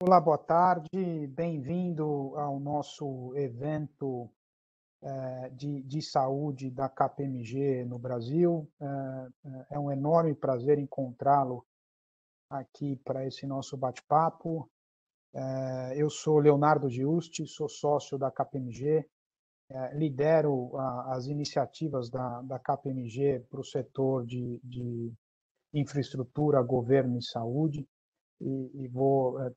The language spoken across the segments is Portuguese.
Olá, boa tarde, bem-vindo ao nosso evento de saúde da KPMG no Brasil. É um enorme prazer encontrá-lo aqui para esse nosso bate-papo. Eu sou Leonardo Giusti, sou sócio da KPMG, lidero as iniciativas da KPMG para o setor de infraestrutura, governo e saúde. E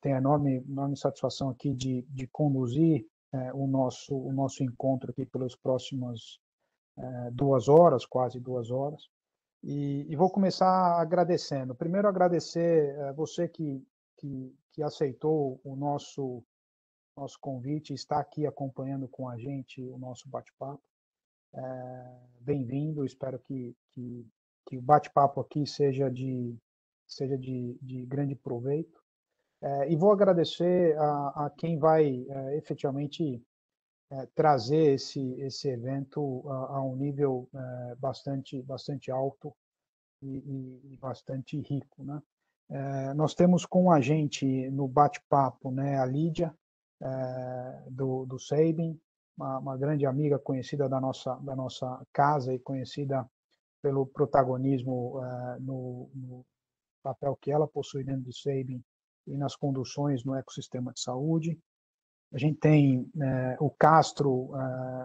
tenho a enorme satisfação aqui de conduzir o nosso encontro aqui pelas próximas 2 horas, quase 2 horas. E vou começar agradecendo. Primeiro, agradecer você que aceitou o nosso convite, está aqui acompanhando com a gente o nosso bate-papo. Bem-vindo, espero que o bate-papo aqui seja de grande proveito. E vou agradecer a quem vai efetivamente trazer esse evento a um nível bastante alto e bastante rico, né? Nós temos com a gente no bate-papo, né, a Lídia do Sabin, uma grande amiga conhecida da nossa casa e conhecida pelo protagonismo no papel que ela possui dentro do Sabin e nas conduções no ecossistema de saúde. A gente tem o Castro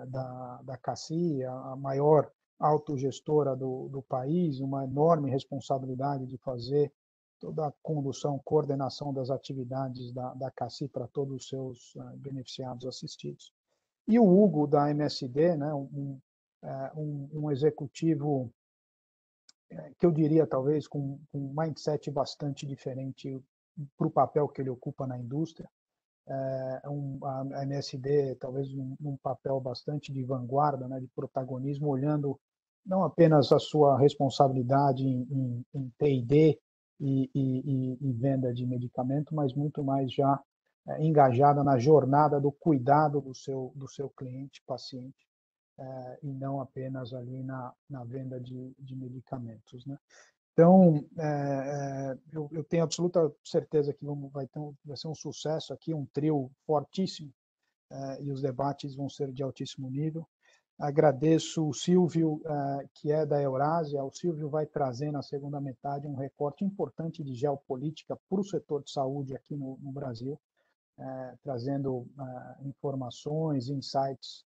da CACI, a maior autogestora do país, uma enorme responsabilidade de fazer toda a condução, coordenação das atividades da CACI para todos os seus beneficiados assistidos. E o Hugo da MSD, né, um executivo que eu diria talvez com um mindset bastante diferente para o papel que ele ocupa na indústria. A MSD talvez num papel bastante de vanguarda, né, de protagonismo, olhando não apenas a sua responsabilidade em P&D e venda de medicamento, mas muito mais já engajada na jornada do cuidado do seu cliente, paciente, e não apenas ali na venda de medicamentos, né? Então, eu tenho absoluta certeza que vai ser um sucesso aqui, um trio fortíssimo, e os debates vão ser de altíssimo nível. Agradeço o Silvio, que é da Eurásia. O Silvio vai trazer na segunda metade um recorte importante de geopolítica para o setor de saúde aqui no Brasil, trazendo informações, insights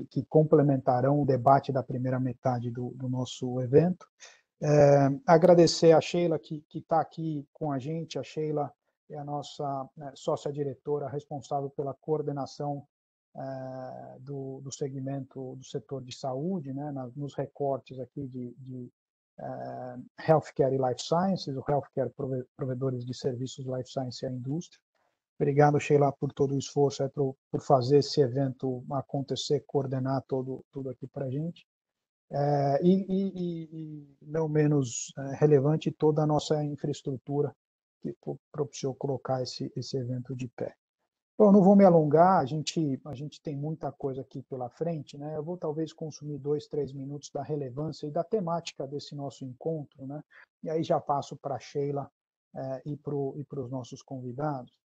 que complementarão o debate da primeira metade do nosso evento. Agradecer a Sheila que está aqui com a gente. A Sheila é a nossa sócia-diretora responsável pela coordenação do segmento do setor de saúde, né, nos recortes aqui de Healthcare e Life Sciences, o Healthcare provedores de serviços Life Science e a indústria. Obrigado, Sheila, por todo o esforço por fazer esse evento acontecer, coordenar tudo aqui para a gente. E não menos relevante, toda a nossa infraestrutura que propiciou colocar esse evento de pé. Bom, não vou me alongar, a gente tem muita coisa aqui pela frente, né? Eu vou talvez consumir 2, 3 minutos da relevância e da temática desse nosso encontro, né? E aí já passo para a Sheila e para os nossos convidados.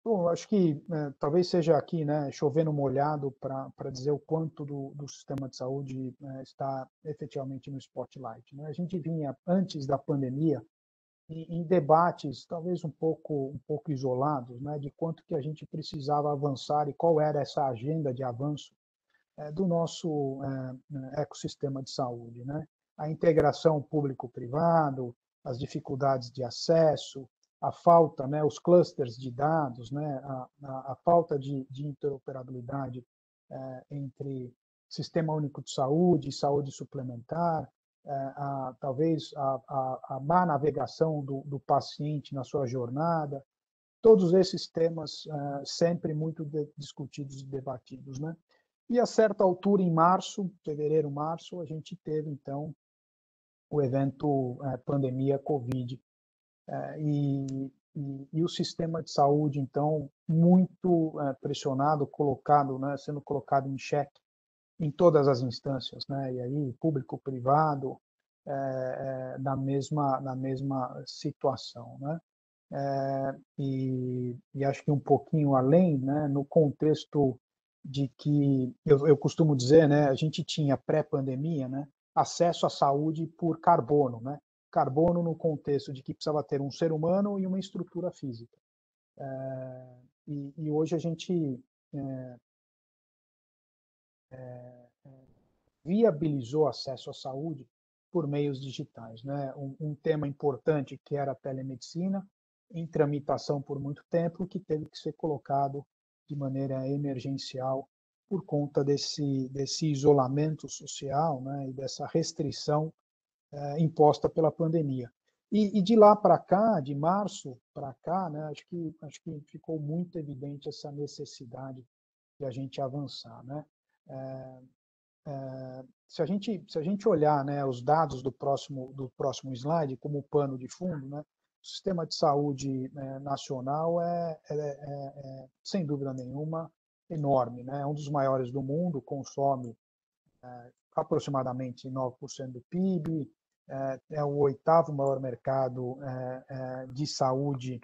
Bom, acho que talvez seja aqui, né, chovendo molhado para dizer o quanto do sistema de saúde está efetivamente no spotlight, né? A gente vinha antes da pandemia em debates talvez um pouco isolados, né, de quanto que a gente precisava avançar e qual era essa agenda de avanço do nosso ecossistema de saúde, né? A integração público-privado, as dificuldades de acesso, a falta, né, os clusters de dados, né, a falta de interoperabilidade entre Sistema Único de Saúde e saúde suplementar, talvez a má navegação do paciente na sua jornada, todos esses temas sempre muito discutidos e debatidos, né? E a certa altura, em fevereiro, março, a gente teve, então, o evento pandemia Covid. E o sistema de saúde, então, muito pressionado, colocado, né, sendo colocado em xeque em todas as instâncias, né? E aí, público, privado, na mesma situação, né? e acho que um pouquinho além, né, no contexto de que eu costumo dizer, né, a gente tinha pré-pandemia, né, acesso à saúde por carbono, né, carbono no contexto de que precisava ter um ser humano e uma estrutura física. E hoje a gente viabilizou acesso à saúde por meios digitais, né? Um tema importante que era a telemedicina, em tramitação por muito tempo, que teve que ser colocado de maneira emergencial por conta desse isolamento social, né? E dessa restrição imposta pela pandemia. E de lá para cá, de março para cá, né? Acho que ficou muito evidente essa necessidade de a gente avançar, né? Se a gente olhar, né, os dados do próximo slide como pano de fundo, né, o sistema de saúde, né, nacional sem dúvida nenhuma, enorme, né, é um dos maiores do mundo, consome aproximadamente 9% do PIB, é o oitavo maior mercado de saúde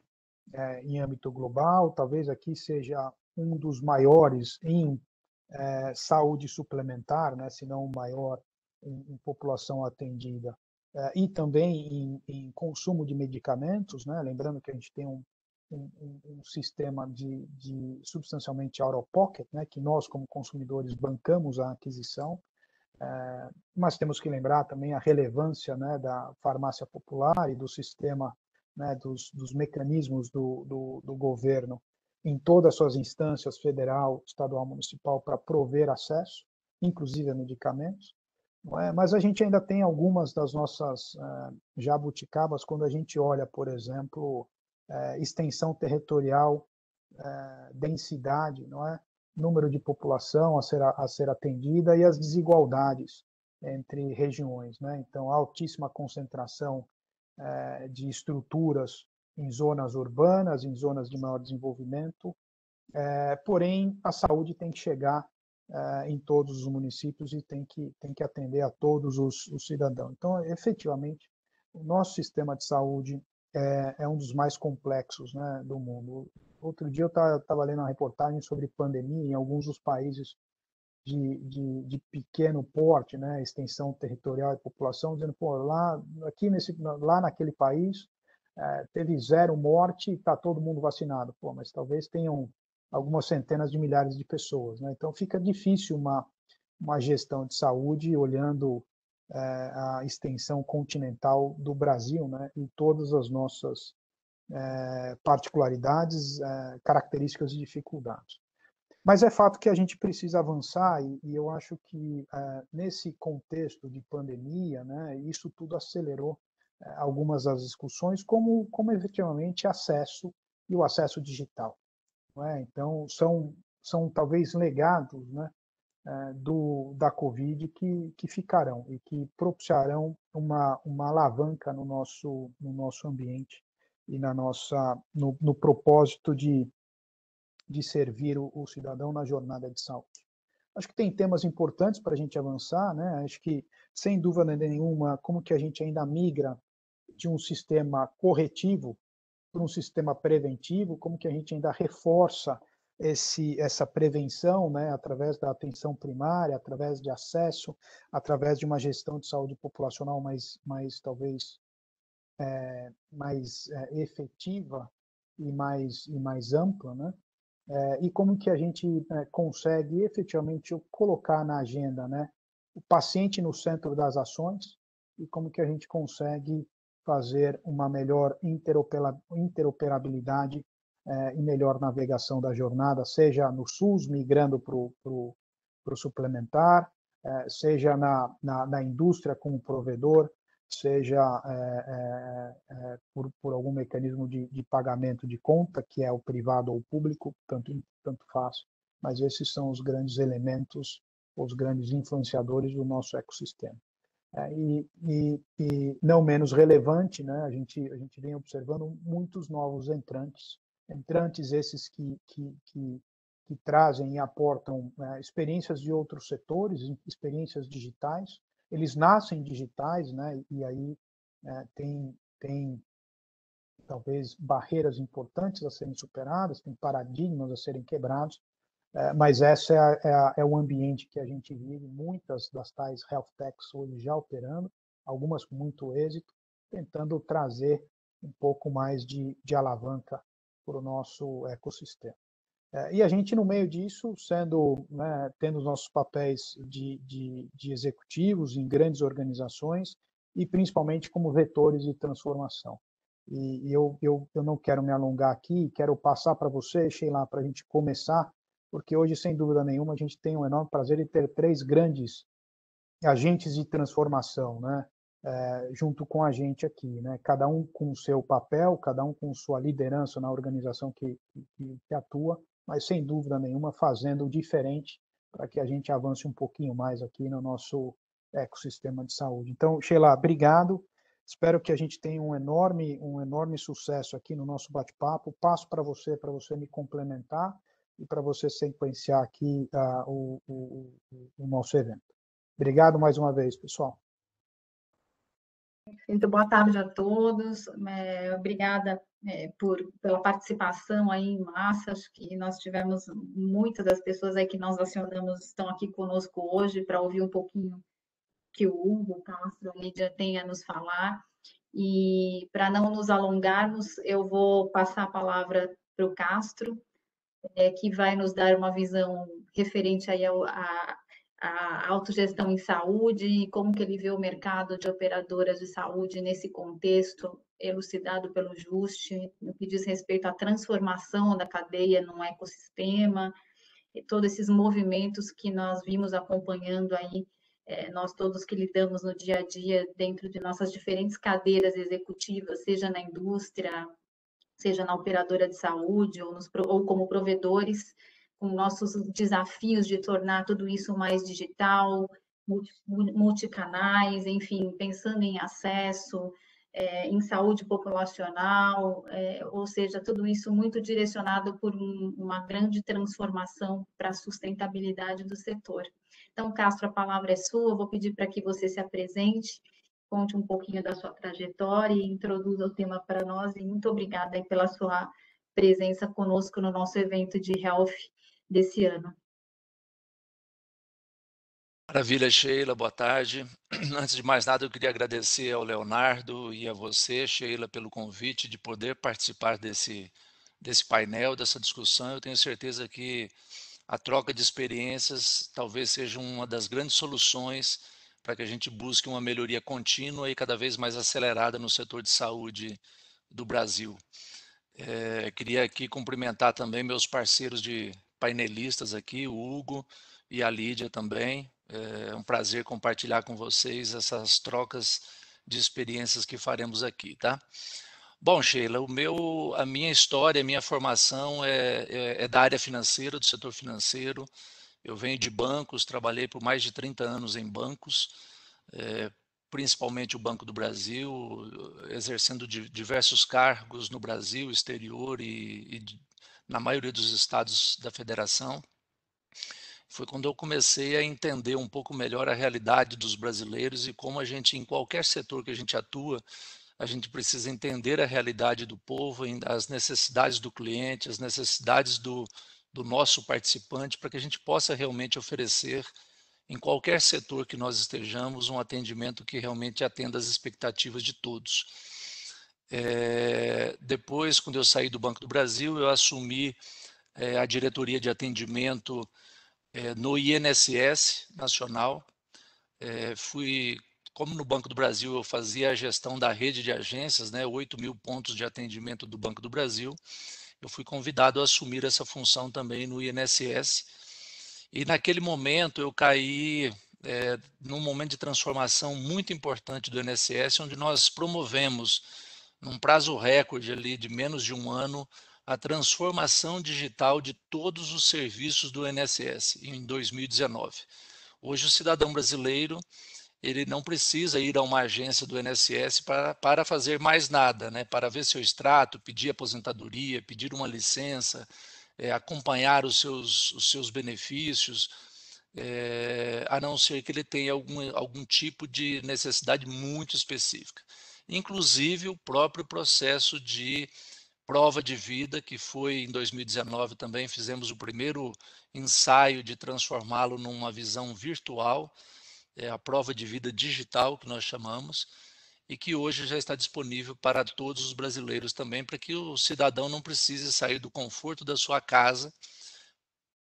em âmbito global, talvez aqui seja um dos maiores em saúde suplementar, né, se não o maior em população atendida, e também em consumo de medicamentos, né, lembrando que a gente tem um sistema de substancialmente out of pocket, né, que nós, como consumidores, bancamos a aquisição, mas temos que lembrar também a relevância, né, da farmácia popular e do sistema, né, dos mecanismos do governo em todas as suas instâncias, federal, estadual, municipal, para prover acesso, inclusive a medicamentos. Não é? Mas a gente ainda tem algumas das nossas jabuticabas quando a gente olha, por exemplo, extensão territorial, densidade, não é? Número de população a ser atendida e as desigualdades entre regiões, né? Então, altíssima concentração de estruturas em zonas urbanas, em zonas de maior desenvolvimento, porém a saúde tem que chegar em todos os municípios e tem que atender a todos os cidadãos. Então, efetivamente, o nosso sistema de saúde é um dos mais complexos, né, do mundo. Outro dia eu estava lendo uma reportagem sobre pandemia em alguns dos países de pequeno porte, né, extensão territorial e população, dizendo, pô, lá naquele país teve 0 morte e está todo mundo vacinado. Pô, mas talvez tenham algumas centenas de milhares de pessoas, né? Então fica difícil uma gestão de saúde olhando a extensão continental do Brasil, né? E todas as nossas particularidades, características e dificuldades. Mas é fato que a gente precisa avançar e eu acho que nesse contexto de pandemia, né, isso tudo acelerou algumas das discussões, como efetivamente acesso e o acesso digital. Não é? Então, são talvez legados, né, da Covid que ficarão e que propiciarão uma alavanca no nosso ambiente e no propósito de servir o cidadão na jornada de saúde. Acho que tem temas importantes para a gente avançar, né? Acho que, sem dúvida nenhuma, como que a gente ainda migra de um sistema corretivo para um sistema preventivo, como que a gente ainda reforça essa prevenção, né, através da atenção primária, através de acesso, através de uma gestão de saúde populacional mais talvez mais efetiva e mais ampla, né? E como que a gente consegue efetivamente colocar na agenda, né, o paciente no centro das ações e como que a gente consegue fazer uma melhor interoperabilidade e melhor navegação da jornada, seja no SUS, migrando para o suplementar, seja na indústria como provedor, seja por algum mecanismo de pagamento de conta, que é o privado ou o público, tanto faz, mas esses são os grandes elementos, os grandes influenciadores do nosso ecossistema. E não menos relevante, né, a gente vem observando muitos novos entrantes esses que trazem e aportam experiências de outros setores, experiências digitais. Eles nascem digitais, né, e aí tem talvez barreiras importantes a serem superadas, tem paradigmas a serem quebrados, mas essa é o ambiente que a gente vive, muitas das tais health techs hoje já operando, algumas com muito êxito, tentando trazer um pouco mais de alavanca para o nosso ecossistema. E a gente, no meio disso, tendo os nossos papéis de executivos em grandes organizações e principalmente como vetores de transformação. E eu não quero me alongar aqui, quero passar para você, Sheila, para a gente começar, porque hoje, sem dúvida nenhuma, a gente tem um enorme prazer de ter três grandes agentes de transformação, né? Junto com a gente aqui, né? Cada um com o seu papel, cada um com sua liderança na organização que atua, mas sem dúvida nenhuma fazendo diferente para que a gente avance um pouquinho mais aqui no nosso ecossistema de saúde. Então, Sheila, obrigado. Espero que a gente tenha um enorme sucesso aqui no nosso bate-papo. Passo para você me complementar e para você sequenciar aqui o nosso evento. Obrigado mais uma vez, pessoal. Muito boa tarde a todos. Obrigada pela participação aí em massa. Acho que nós tivemos muitas das pessoas aí que nós acionamos estão aqui conosco hoje para ouvir um pouquinho que o Hugo, o Castro, a Lídia tem a nos falar. E para não nos alongarmos, eu vou passar a palavra para o Castro, que vai nos dar uma visão referente aí a autogestão em saúde e como que ele vê o mercado de operadoras de saúde nesse contexto elucidado pelo Juste, no que diz respeito à transformação da cadeia num ecossistema, e todos esses movimentos que nós vimos acompanhando aí, nós todos que lidamos no dia a dia dentro de nossas diferentes cadeiras executivas, seja na indústria, seja na operadora de saúde ou como provedores, com nossos desafios de tornar tudo isso mais digital, multicanais, enfim, pensando em acesso, em saúde populacional, ou seja, tudo isso muito direcionado por uma grande transformação para a sustentabilidade do setor. Então, Castro, a palavra é sua, eu vou pedir para que você se apresente, conte um pouquinho da sua trajetória e introduza o tema para nós, e muito obrigada aí pela sua presença conosco no nosso evento de Health desse ano. Maravilha, Sheila, boa tarde. Antes de mais nada, eu queria agradecer ao Leonardo e a você, Sheila, pelo convite de poder participar desse painel, dessa discussão. Eu tenho certeza que a troca de experiências talvez seja uma das grandes soluções para que a gente busque uma melhoria contínua e cada vez mais acelerada no setor de saúde do Brasil. Queria aqui cumprimentar também meus parceiros de painelistas aqui, o Hugo e a Lídia também. É um prazer compartilhar com vocês essas trocas de experiências que faremos aqui, tá? Bom, Sheila, a minha história, a minha formação é da área financeira, do setor financeiro. Eu venho de bancos, trabalhei por mais de 30 anos em bancos, principalmente o Banco do Brasil, exercendo diversos cargos no Brasil, exterior e na maioria dos estados da federação. Foi quando eu comecei a entender um pouco melhor a realidade dos brasileiros e como a gente, em qualquer setor que a gente atua, a gente precisa entender a realidade do povo, as necessidades do cliente, as necessidades do nosso participante, para que a gente possa realmente oferecer, em qualquer setor que nós estejamos, um atendimento que realmente atenda às expectativas de todos. Depois, quando eu saí do Banco do Brasil, eu assumi a diretoria de atendimento no INSS Nacional. Como no Banco do Brasil eu fazia a gestão da rede de agências, 8.000 pontos de atendimento do Banco do Brasil, eu fui convidado a assumir essa função também no INSS. E naquele momento eu caí num momento de transformação muito importante do INSS, onde nós promovemos, num prazo recorde ali de menos de um ano, a transformação digital de todos os serviços do INSS em 2019. Hoje o cidadão brasileiro ele não precisa ir a uma agência do INSS para fazer mais nada, para ver seu extrato, pedir aposentadoria, pedir uma licença, acompanhar os seus benefícios, a não ser que ele tenha algum tipo de necessidade muito específica. inclusive o próprio processo de prova de vida, que foi em 2019 também, fizemos o primeiro ensaio de transformá-lo numa visão virtual, a prova de vida digital, que nós chamamos, e que hoje já está disponível para todos os brasileiros também, para que o cidadão não precise sair do conforto da sua casa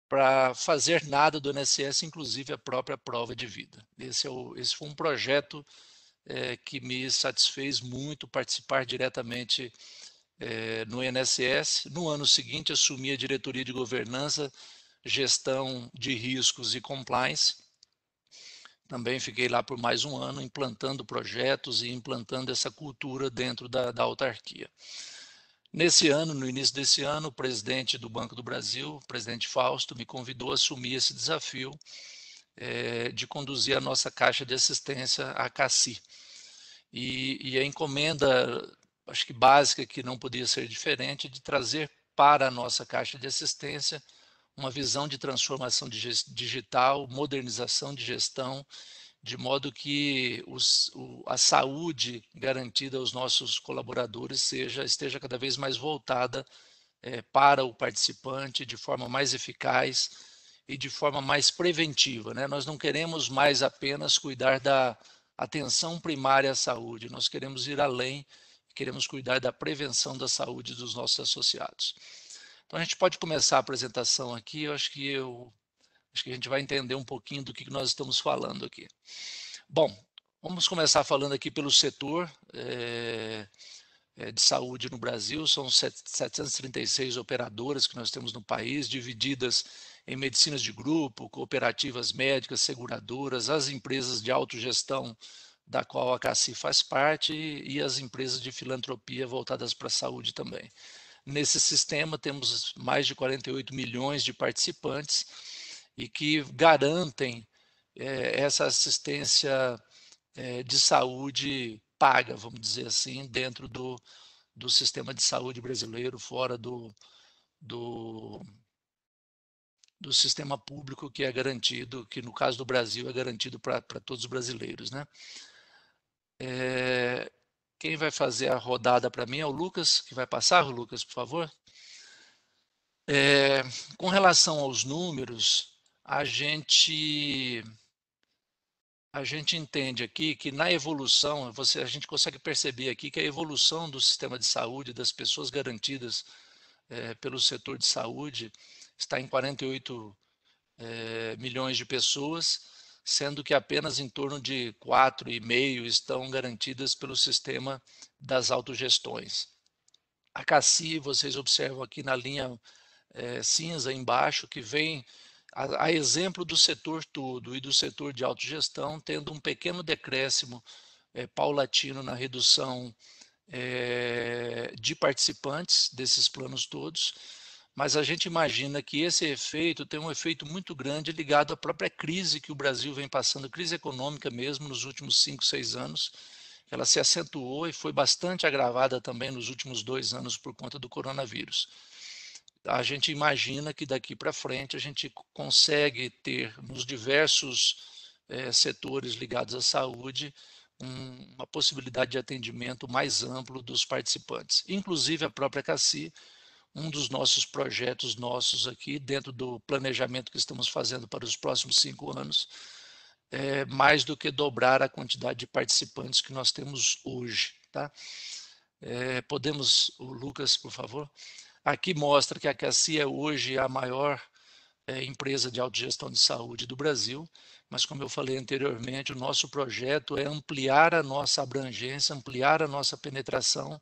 para fazer nada do INSS, inclusive a própria prova de vida. Esse foi um projeto que me satisfez muito participar diretamente no INSS. No ano seguinte, assumi a diretoria de governança, gestão de riscos e compliance. Também fiquei lá por mais um ano, implantando projetos e implantando essa cultura dentro da autarquia. Nesse ano, no início desse ano, o presidente do Banco do Brasil, o presidente Fausto, me convidou a assumir esse desafio de conduzir a nossa caixa de assistência, a CACI. E a encomenda, acho que básica, que não podia ser diferente, de trazer para a nossa caixa de assistência uma visão de transformação digital, modernização de gestão, de modo que a saúde garantida aos nossos colaboradores esteja cada vez mais voltada para o participante, de forma mais eficaz e de forma mais preventiva, né? Nós não queremos mais apenas cuidar da atenção primária à saúde, nós queremos ir além, queremos cuidar da prevenção da saúde dos nossos associados. Então a gente pode começar a apresentação aqui, eu acho que a gente vai entender um pouquinho do que nós estamos falando aqui. Bom, vamos começar falando aqui pelo setor de saúde no Brasil. São 736 operadoras que nós temos no país, divididas em medicinas de grupo, cooperativas médicas, seguradoras, as empresas de autogestão da qual a CACI faz parte e as empresas de filantropia voltadas para a saúde também. Nesse sistema temos mais de 48 milhões de participantes e que garantem essa assistência de saúde paga, vamos dizer assim, dentro do sistema de saúde brasileiro, fora do sistema público, que é garantido, que no caso do Brasil é garantido para todos os brasileiros, né? Quem vai fazer a rodada para mim é o Lucas, que vai passar. O Lucas, por favor. Com relação aos números, a gente entende aqui que na evolução, a gente consegue perceber aqui que a evolução do sistema de saúde, das pessoas garantidas pelo setor de saúde, está em 48 milhões de pessoas, sendo que apenas em torno de 4,5 estão garantidas pelo sistema das autogestões. A CACI, vocês observam aqui na linha cinza embaixo, que vem a exemplo do setor todo e do setor de autogestão, tendo um pequeno decréscimo paulatino na redução de participantes desses planos todos, mas a gente imagina que esse efeito tem um efeito muito grande ligado à própria crise que o Brasil vem passando, crise econômica mesmo, nos últimos 5, 6 anos. Ela se acentuou e foi bastante agravada também nos últimos 2 anos por conta do coronavírus. A gente imagina que daqui para frente a gente consegue ter nos diversos setores ligados à saúde uma possibilidade de atendimento mais amplo dos participantes, inclusive a própria CACI. Um dos nossos projetos aqui, dentro do planejamento que estamos fazendo para os próximos 5 anos, é mais do que dobrar a quantidade de participantes que nós temos hoje. Tá? O Lucas, por favor. Aqui mostra que a CACI é hoje a maior empresa de autogestão de saúde do Brasil, mas como eu falei anteriormente, o nosso projeto é ampliar a nossa abrangência, ampliar a nossa penetração,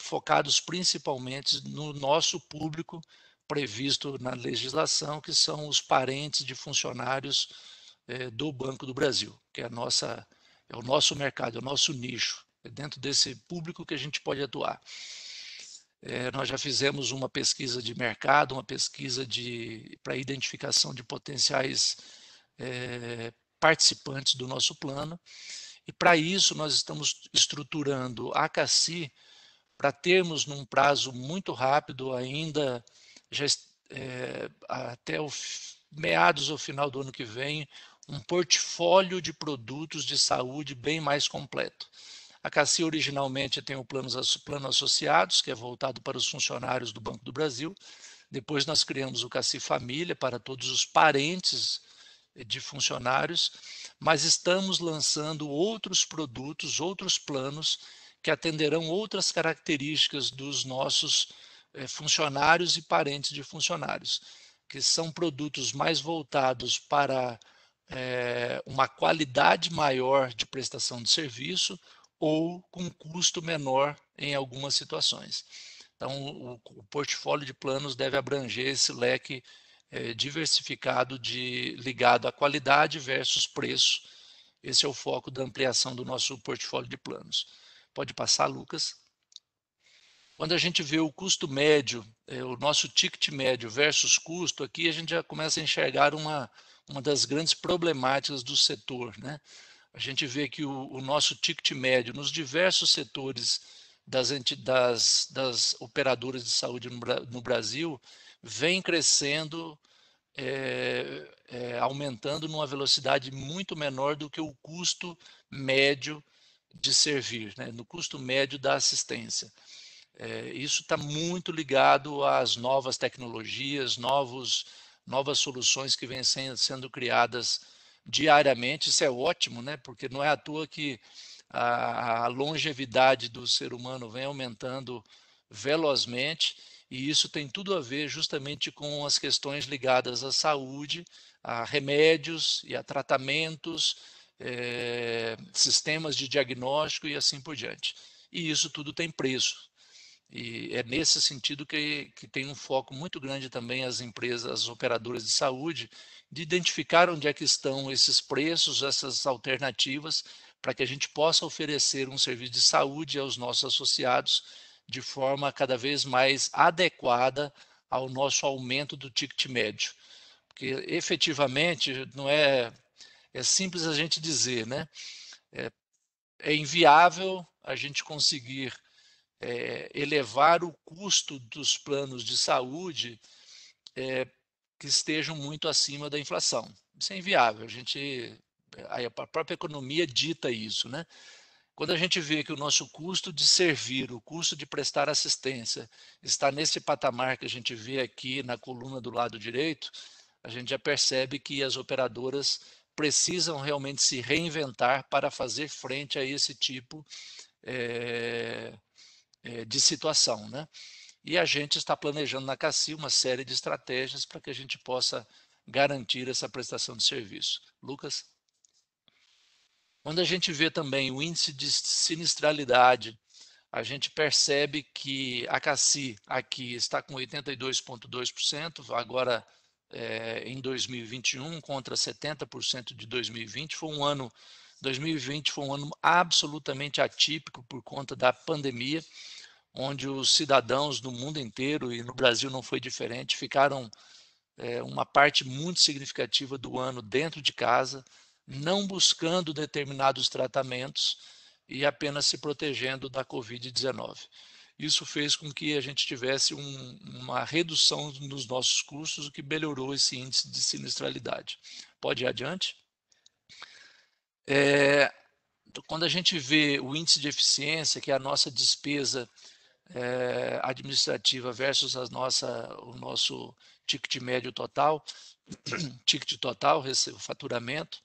focados principalmente no nosso público previsto na legislação, que são os parentes de funcionários do Banco do Brasil, que é o nosso mercado, é o nosso nicho, é dentro desse público que a gente pode atuar. Nós já fizemos uma pesquisa de mercado, uma pesquisa para identificação de potenciais participantes do nosso plano, e para isso nós estamos estruturando a CACI para termos num prazo muito rápido, ainda até meados ou final do ano que vem, um portfólio de produtos de saúde bem mais completo. A Cassi originalmente tem o plano associados, que é voltado para os funcionários do Banco do Brasil. Depois nós criamos o Cassi Família para todos os parentes de funcionários, mas estamos lançando outros produtos, outros planos que atenderão outras características dos nossos funcionários e parentes de funcionários, que são produtos mais voltados para uma qualidade maior de prestação de serviço ou com custo menor em algumas situações. Então, o portfólio de planos deve abranger esse leque diversificado ligado à qualidade versus preço. Esse é o foco da ampliação do nosso portfólio de planos. Pode passar, Lucas. Quando a gente vê o custo médio, o nosso ticket médio versus custo, aqui a gente já começa a enxergar uma das grandes problemáticas do setor, né? A gente vê que o nosso ticket médio nos diversos setores das operadoras de saúde no Brasil vem crescendo, aumentando numa velocidade muito menor do que o custo médio de servir, né? No custo médio da assistência. Isso está muito ligado às novas tecnologias, novas soluções que vêm sendo criadas diariamente. Isso é ótimo, né? Porque não é à toa que a longevidade do ser humano vem aumentando velozmente, e isso tem tudo a ver justamente com as questões ligadas à saúde, a remédios e a tratamentos, sistemas de diagnóstico e assim por diante. E isso tudo tem preço. E é nesse sentido que tem um foco muito grande também as empresas, as operadoras de saúde, de identificar onde é que estão esses preços, essas alternativas, para que a gente possa oferecer um serviço de saúde aos nossos associados de forma cada vez mais adequada ao nosso aumento do ticket médio. Porque efetivamente não é simples a gente dizer, né? É inviável a gente conseguir elevar o custo dos planos de saúde que estejam muito acima da inflação. Isso é inviável. A própria economia dita isso, né? Quando a gente vê que o nosso custo de servir, o custo de prestar assistência está nesse patamar que a gente vê aqui na coluna do lado direito, a gente já percebe que as operadoras precisam realmente se reinventar para fazer frente a esse tipo de situação, né? E a gente está planejando na Cassi uma série de estratégias para que a gente possa garantir essa prestação de serviço. Lucas? Quando a gente vê também o índice de sinistralidade, a gente percebe que a Cassi aqui está com 82,2%, agora em 2021 contra 70% de 2020. 2020 foi um ano absolutamente atípico por conta da pandemia, onde os cidadãos do mundo inteiro, e no Brasil não foi diferente, ficaram uma parte muito significativa do ano dentro de casa, não buscando determinados tratamentos e apenas se protegendo da Covid-19. Isso fez com que a gente tivesse uma redução nos nossos custos, o que melhorou esse índice de sinistralidade. Pode ir adiante? Quando a gente vê o índice de eficiência, que é a nossa despesa administrativa versus o nosso ticket médio total, ticket total, o faturamento,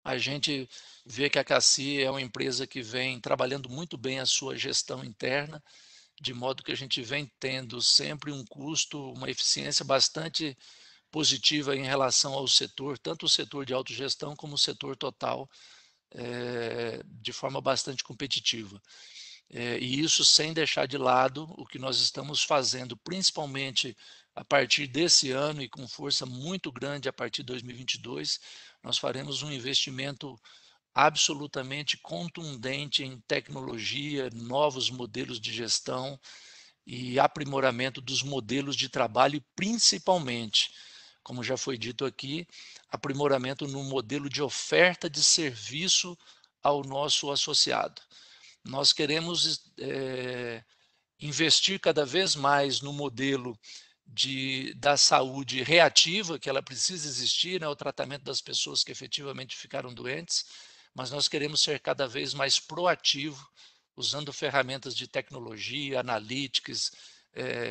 a gente vê que a Cassi é uma empresa que vem trabalhando muito bem a sua gestão interna, de modo que a gente vem tendo sempre um custo, uma eficiência bastante positiva em relação ao setor, tanto o setor de autogestão como o setor total, de forma bastante competitiva. E isso sem deixar de lado o que nós estamos fazendo, principalmente a partir desse ano e com força muito grande a partir de 2022, nós faremos um investimento absolutamente contundente em tecnologia, novos modelos de gestão e aprimoramento dos modelos de trabalho, principalmente, como já foi dito aqui, aprimoramento no modelo de oferta de serviço ao nosso associado. Nós queremos investir cada vez mais no modelo da saúde reativa, que ela precisa existir, né, o tratamento das pessoas que efetivamente ficaram doentes, mas nós queremos ser cada vez mais proativo, usando ferramentas de tecnologia, analytics,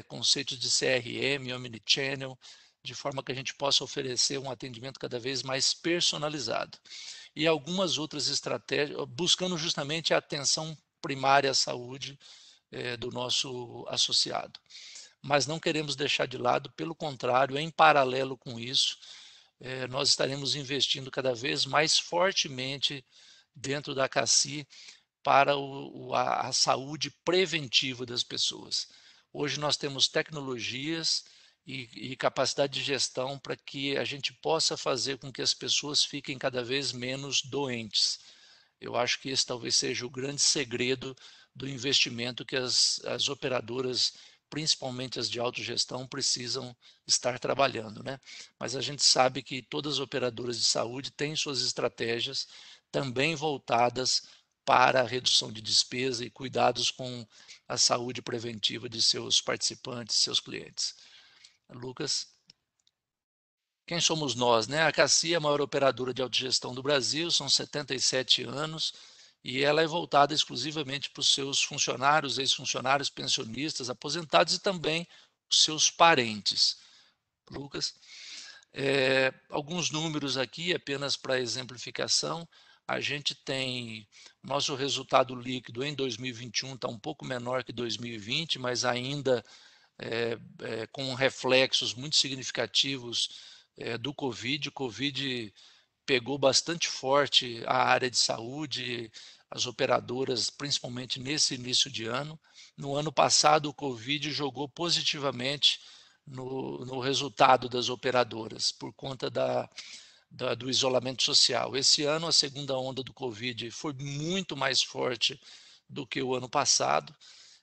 conceitos de CRM, omnichannel, de forma que a gente possa oferecer um atendimento cada vez mais personalizado. E algumas outras estratégias, buscando justamente a atenção primária à saúde do nosso associado. Mas não queremos deixar de lado, pelo contrário, em paralelo com isso, nós estaremos investindo cada vez mais fortemente dentro da CACI para a saúde preventiva das pessoas. Hoje nós temos tecnologias e capacidade de gestão para que a gente possa fazer com que as pessoas fiquem cada vez menos doentes. Eu acho que esse talvez seja o grande segredo do investimento que as operadoras, principalmente as de autogestão, precisam estar trabalhando, né? Mas a gente sabe que todas as operadoras de saúde têm suas estratégias também voltadas para a redução de despesa e cuidados com a saúde preventiva de seus participantes, seus clientes. Lucas? Quem somos nós, né? A CACI é a maior operadora de autogestão do Brasil, são 77 anos, e ela é voltada exclusivamente para os seus funcionários, ex-funcionários, pensionistas, aposentados e também os seus parentes. Lucas? Alguns números aqui, apenas para exemplificação. A gente tem nosso resultado líquido em 2021 está um pouco menor que 2020, mas ainda com reflexos muito significativos do Covid. O Covid pegou bastante forte a área de saúde, as operadoras, principalmente nesse início de ano. No ano passado, o Covid jogou positivamente no resultado das operadoras, por conta do isolamento social. Esse ano, a segunda onda do Covid foi muito mais forte do que o ano passado,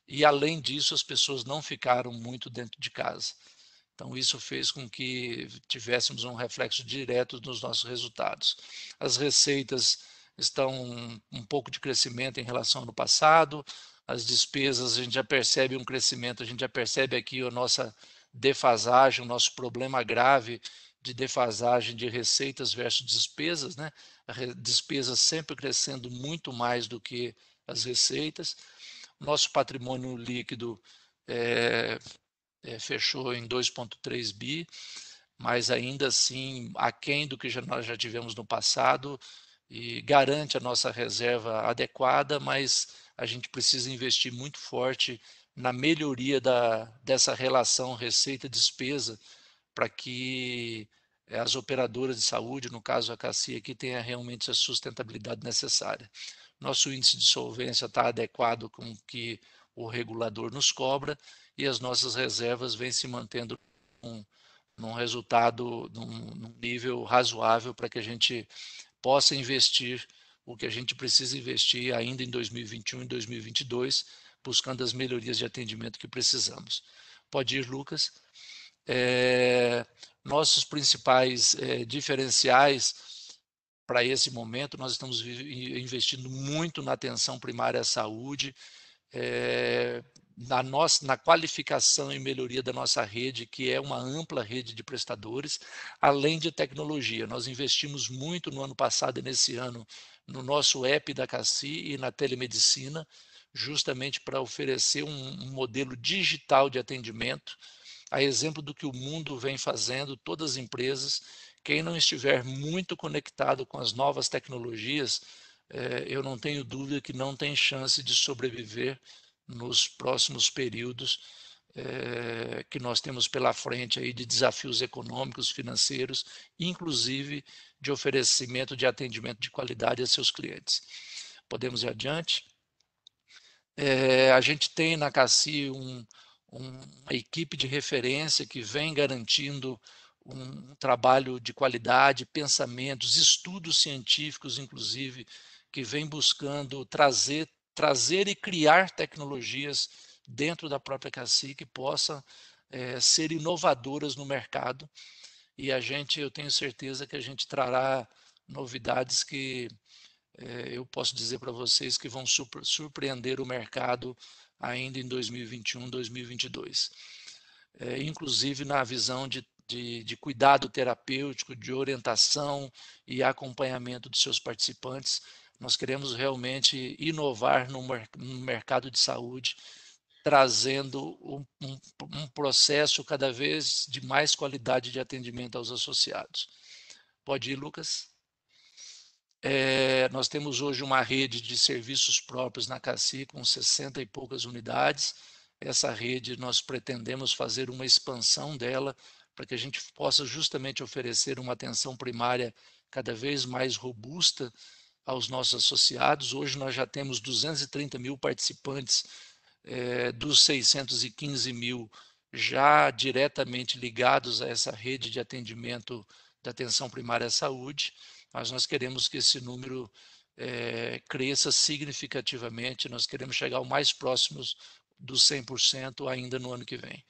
e além disso, as pessoas não ficaram muito dentro de casa. Então, isso fez com que tivéssemos um reflexo direto nos nossos resultados. As receitas estão um pouco de crescimento em relação ao ano passado, as despesas, a gente já percebe um crescimento, a gente já percebe aqui a nossa defasagem, o nosso problema grave de defasagem de receitas versus despesas, né? Despesas sempre crescendo muito mais do que as receitas. Nosso patrimônio líquido fechou em 2,3 bi, mas ainda assim aquém do que nós já tivemos no passado, e garante a nossa reserva adequada, mas a gente precisa investir muito forte na melhoria dessa relação receita-despesa, para que as operadoras de saúde, no caso a CACI aqui, tenha realmente a sustentabilidade necessária. Nosso índice de solvência está adequado com o que o regulador nos cobra, e as nossas reservas vêm se mantendo num resultado, num nível razoável, para que a gente possa investir o que a gente precisa investir ainda em 2021 e 2022, buscando as melhorias de atendimento que precisamos. Pode ir, Lucas. Nossos principais diferenciais para esse momento, nós estamos investindo muito na atenção primária à saúde, na qualificação e melhoria da nossa rede, que é uma ampla rede de prestadores, além de tecnologia. Nós investimos muito no ano passado e nesse ano no nosso app da CACI e na telemedicina, justamente para oferecer um modelo digital de atendimento, a exemplo do que o mundo vem fazendo, todas as empresas. Quem não estiver muito conectado com as novas tecnologias, eu não tenho dúvida que não tem chance de sobreviver nos próximos períodos que nós temos pela frente aí, de desafios econômicos, financeiros, inclusive de oferecimento de atendimento de qualidade a seus clientes. Podemos ir adiante? A gente tem na CACI uma equipe de referência que vem garantindo um trabalho de qualidade, pensamentos, estudos científicos, inclusive, que vem buscando trazer e criar tecnologias dentro da própria CACI que possam ser inovadoras no mercado. E eu tenho certeza que a gente trará novidades que eu posso dizer para vocês que vão surpreender o mercado ainda em 2021, 2022. inclusive na visão de cuidado terapêutico, de orientação e acompanhamento dos seus participantes. Nós queremos realmente inovar no mercado de saúde, trazendo um processo cada vez de mais qualidade de atendimento aos associados. Pode ir, Lucas? Nós temos hoje uma rede de serviços próprios na CACI com 60 e poucas unidades. Essa rede nós pretendemos fazer uma expansão dela para que a gente possa justamente oferecer uma atenção primária cada vez mais robusta aos nossos associados. Hoje nós já temos 230 mil participantes, dos 615 mil já diretamente ligados a essa rede de atendimento da atenção primária à saúde, mas nós queremos que esse número cresça significativamente, nós queremos chegar ao mais próximos dos 100% ainda no ano que vem.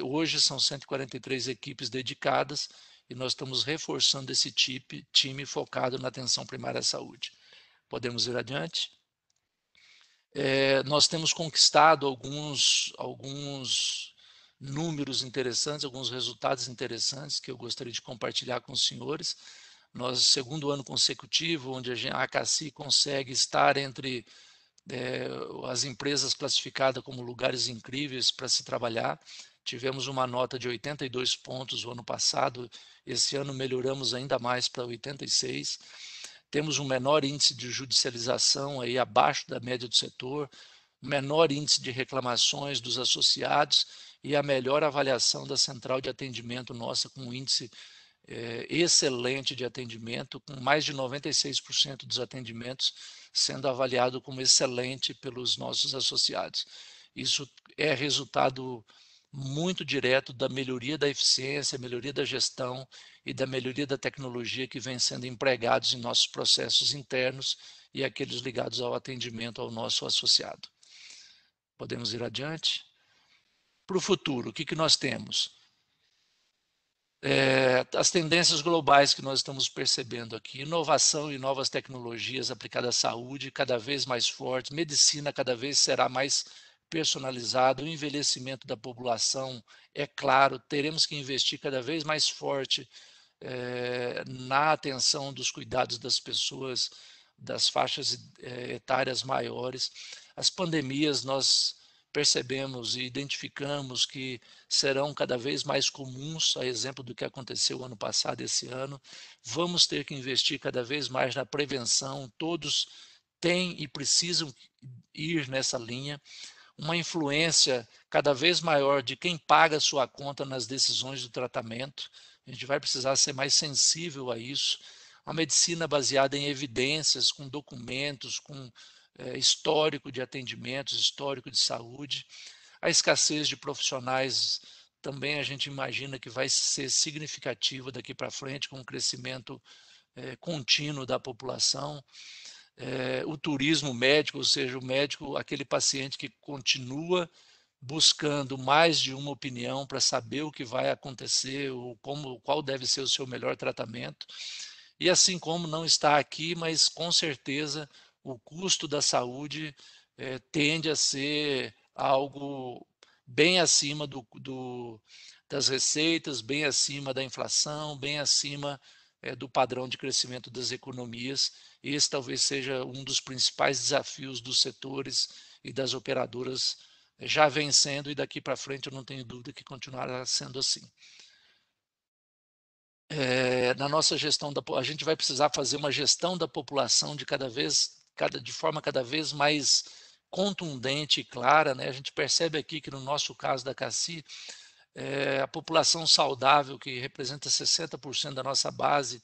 Hoje são 143 equipes dedicadas e nós estamos reforçando esse time focado na atenção primária à saúde. Podemos ir adiante? Nós temos conquistado alguns números interessantes, alguns resultados interessantes que eu gostaria de compartilhar com os senhores. Nós, segundo ano consecutivo, onde a CACI consegue estar entre as empresas classificadas como lugares incríveis para se trabalhar. Tivemos uma nota de 82 pontos o ano passado, esse ano melhoramos ainda mais para 86. Temos um menor índice de judicialização, aí abaixo da média do setor, menor índice de reclamações dos associados e a melhor avaliação da central de atendimento nossa, com um índice excelente de atendimento, com mais de 96% dos atendimentos sendo avaliado como excelente pelos nossos associados. Isso é resultado muito direto da melhoria da eficiência, melhoria da gestão e da melhoria da tecnologia que vem sendo empregados em nossos processos internos e aqueles ligados ao atendimento ao nosso associado. Podemos ir adiante? Para o futuro, o que nós temos? As tendências globais que nós estamos percebendo aqui, inovação e novas tecnologias aplicadas à saúde cada vez mais fortes, medicina cada vez será mais personalizada, o envelhecimento da população, é claro, teremos que investir cada vez mais forte na atenção dos cuidados das pessoas, das faixas etárias maiores. As pandemias nós percebemos e identificamos que serão cada vez mais comuns, a exemplo do que aconteceu ano passado e esse ano. Vamos ter que investir cada vez mais na prevenção, todos têm e precisam ir nessa linha. Uma influência cada vez maior de quem paga a sua conta nas decisões do tratamento. A gente vai precisar ser mais sensível a isso. Uma medicina baseada em evidências, com documentos, com histórico de atendimentos, histórico de saúde. A escassez de profissionais também a gente imagina que vai ser significativa daqui para frente, com o crescimento contínuo da população. O turismo médico, ou seja, o médico, aquele paciente que continua buscando mais de uma opinião para saber o que vai acontecer, ou qual deve ser o seu melhor tratamento. E assim como não está aqui, mas com certeza o custo da saúde tende a ser algo bem acima das receitas, bem acima da inflação, bem acima do padrão de crescimento das economias. Esse talvez seja um dos principais desafios dos setores e das operadoras, já vem sendo, e daqui para frente eu não tenho dúvida que continuará sendo assim. Na nossa gestão, a gente vai precisar fazer uma gestão da população de forma cada vez mais contundente e clara, né? A gente percebe aqui que no nosso caso da CACI, a população saudável, que representa 60% da nossa base,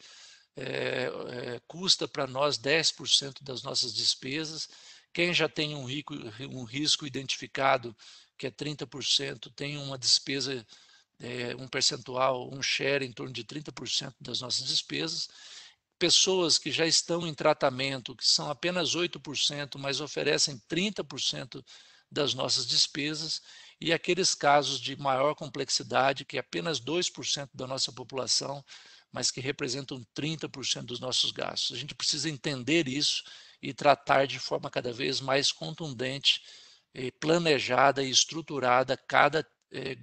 custa para nós 10% das nossas despesas. Quem já tem um risco identificado, que é 30%, tem uma despesa, um percentual, um share em torno de 30% das nossas despesas. Pessoas que já estão em tratamento, que são apenas 8%, mas oferecem 30% das nossas despesas, e aqueles casos de maior complexidade, que é apenas 2% da nossa população, mas que representam 30% dos nossos gastos. A gente precisa entender isso e tratar de forma cada vez mais contundente, planejada e estruturada cada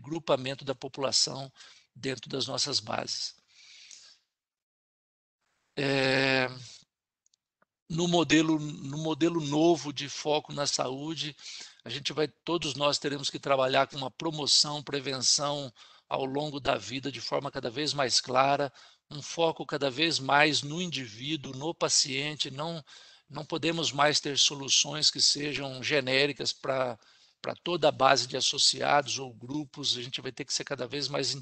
grupamento da população dentro das nossas bases. No modelo novo de foco na saúde, todos nós teremos que trabalhar com uma promoção, prevenção ao longo da vida de forma cada vez mais clara, um foco cada vez mais no indivíduo, no paciente. Não podemos mais ter soluções que sejam genéricas para toda a base de associados ou grupos. A gente vai ter que ser cada vez mais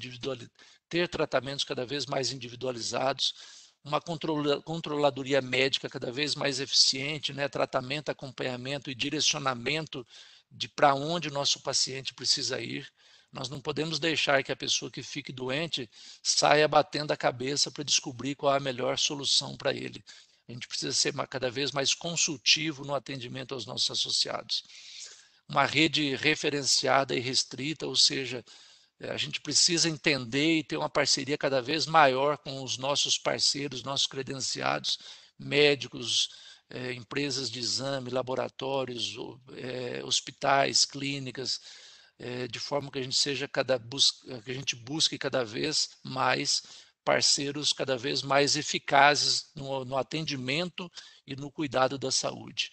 ter tratamentos cada vez mais individualizados, uma controladoria médica cada vez mais eficiente, né? Tratamento, acompanhamento e direcionamento de para onde o nosso paciente precisa ir. Nós não podemos deixar que a pessoa que fique doente saia batendo a cabeça para descobrir qual é a melhor solução para ele. A gente precisa ser cada vez mais consultivo no atendimento aos nossos associados. Uma rede referenciada e restrita, ou seja, a gente precisa entender e ter uma parceria cada vez maior com os nossos parceiros, nossos credenciados, médicos, empresas de exame, laboratórios, hospitais, clínicas, de forma que a gente busque cada vez mais parceiros cada vez mais eficazes no atendimento e no cuidado da saúde.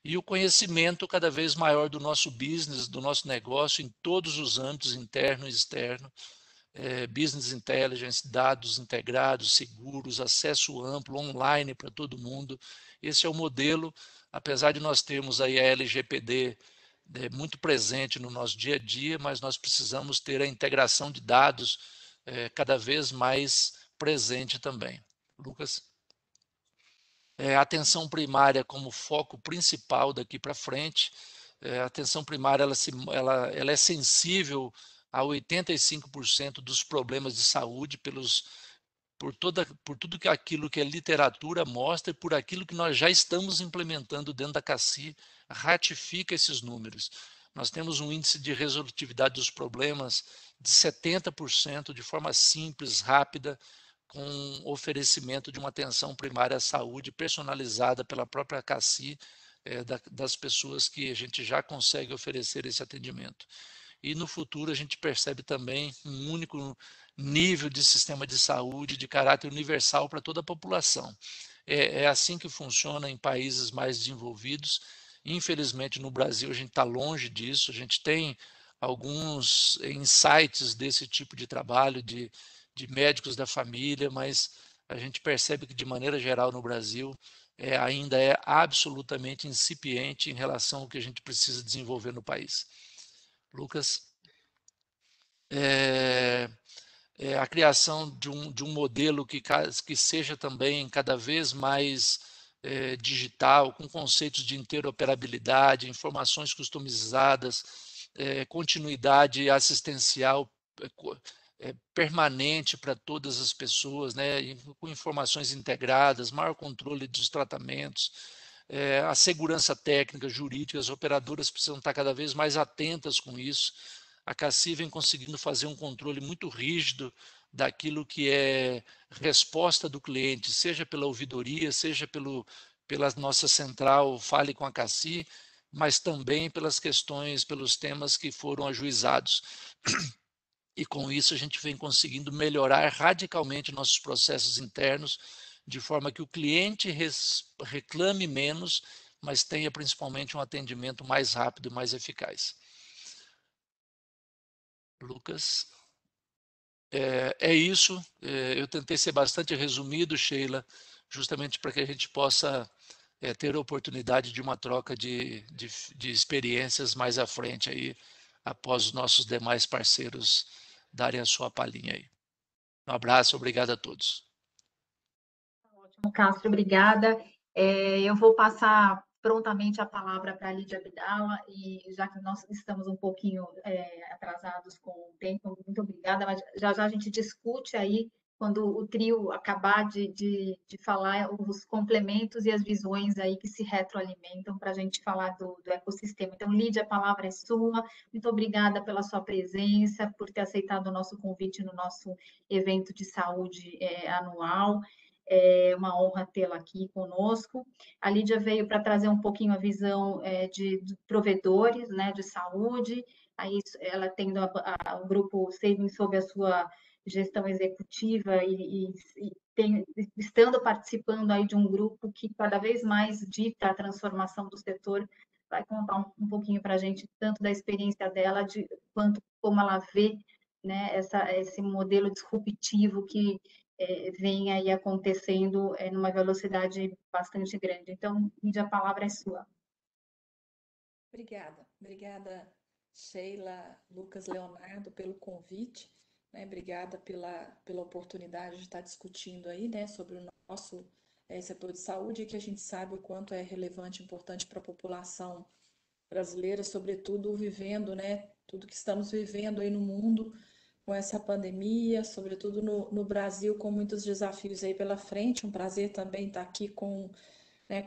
E o conhecimento cada vez maior do nosso business, do nosso negócio, em todos os âmbitos, interno e externo, business intelligence, dados integrados, seguros, acesso amplo, online para todo mundo. Esse é o modelo, apesar de nós termos aí a LGPD muito presente no nosso dia a dia, mas nós precisamos ter a integração de dados cada vez mais presente também. Lucas? A atenção primária como foco principal daqui para frente. A atenção primária ela é sensível a 85% dos problemas de saúde por tudo aquilo que a literatura mostra e por aquilo que nós já estamos implementando dentro da CACI, ratifica esses números. Nós temos um índice de resolutividade dos problemas de 70% de forma simples, rápida, com oferecimento de uma atenção primária à saúde personalizada pela própria CACI, das pessoas que a gente já consegue oferecer esse atendimento. E no futuro a gente percebe também um único nível de sistema de saúde de caráter universal para toda a população. É assim que funciona em países mais desenvolvidos. Infelizmente no Brasil a gente está longe disso, a gente tem alguns insights desse tipo de trabalho de médicos da família, mas a gente percebe que de maneira geral no Brasil ainda é absolutamente incipiente em relação ao que a gente precisa desenvolver no país. Lucas? A criação de um modelo que seja também cada vez mais digital, com conceitos de interoperabilidade, informações customizadas, continuidade assistencial permanente para todas as pessoas, né, com informações integradas, maior controle dos tratamentos, a segurança técnica, jurídica, as operadoras precisam estar cada vez mais atentas com isso. A CACI vem conseguindo fazer um controle muito rígido daquilo que é resposta do cliente, seja pela ouvidoria, seja pela nossa central Fale com a CACI, mas também pelas questões, pelos temas que foram ajuizados. E com isso a gente vem conseguindo melhorar radicalmente nossos processos internos, de forma que o cliente reclame menos, mas tenha principalmente um atendimento mais rápido e mais eficaz. Lucas? É isso. Eu tentei ser bastante resumido, Sheila, justamente para que a gente possa ter a oportunidade de uma troca de experiências mais à frente, aí, após os nossos demais parceiros darem a sua palhinha aí. Um abraço, obrigado a todos. Ótimo, Castro, obrigada. Eu vou passar prontamente a palavra para a Lídia Abdala, e já que nós estamos um pouquinho atrasados com o tempo, muito obrigada, mas já a gente discute aí, quando o trio acabar de falar, os complementos e as visões aí que se retroalimentam para a gente falar do ecossistema. Então, Lídia, a palavra é sua. Muito obrigada pela sua presença, por ter aceitado o nosso convite no nosso evento de saúde anual. É uma honra tê-la aqui conosco. A Lídia veio para trazer um pouquinho a visão de provedores, né, de saúde, aí ela tendo o grupo Saving sob a sua gestão executiva estando participando aí de um grupo que cada vez mais dita a transformação do setor, vai contar um pouquinho para a gente, tanto da experiência dela, quanto como ela vê, né, esse modelo disruptivo que vem aí acontecendo numa velocidade bastante grande. Então, Lídia, a palavra é sua. Obrigada, Sheila, Lucas, Leonardo, pelo convite, né? Obrigada pela oportunidade de estar discutindo aí, né, sobre o nosso setor de saúde, que a gente sabe o quanto é relevante e importante para a população brasileira, sobretudo vivendo, né, tudo que estamos vivendo aí no mundo com essa pandemia, sobretudo no Brasil, com muitos desafios aí pela frente. Um prazer também estar aqui com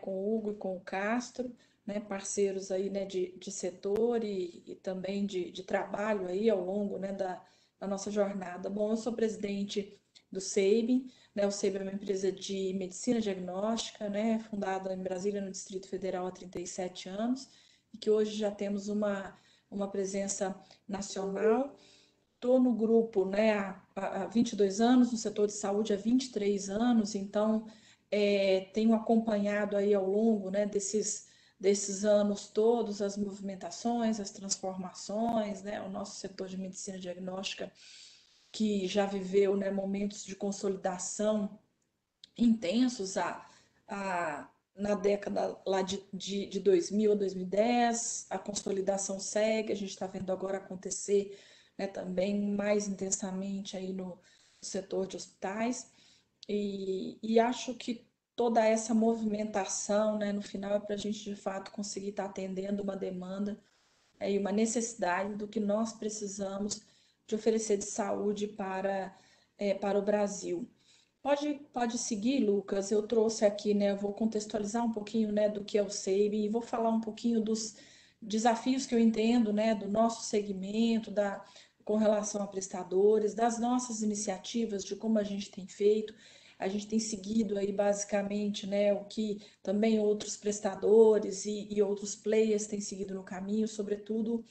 o Hugo e com o Castro, né, parceiros aí, né, de setor e também de trabalho aí ao longo, né, da nossa jornada. Bom, eu sou presidente do Sabin, né, o Sabin é uma empresa de medicina diagnóstica, né, fundada em Brasília, no Distrito Federal, há 37 anos, e que hoje já temos uma presença nacional. Estou no grupo, né, há 22 anos, no setor de saúde há 23 anos, então tenho acompanhado aí ao longo, né, desses anos todos as movimentações, as transformações, né, o nosso setor de medicina diagnóstica que já viveu, né, momentos de consolidação intensos na década lá de 2000 a 2010, a consolidação segue, a gente está vendo agora acontecer, né, também mais intensamente aí no setor de hospitais, e acho que toda essa movimentação, né, no final é para a gente de fato conseguir estar atendendo uma demanda e uma necessidade do que nós precisamos de oferecer de saúde para o Brasil. Pode seguir, Lucas. Eu trouxe aqui, né? Eu vou contextualizar um pouquinho, né, do que é o Sabin e vou falar um pouquinho dos desafios que eu entendo, né, do nosso segmento, com relação a prestadores, das nossas iniciativas, de como a gente tem feito. A gente tem seguido aí basicamente, né, o que também outros prestadores e outros players têm seguido no caminho, sobretudo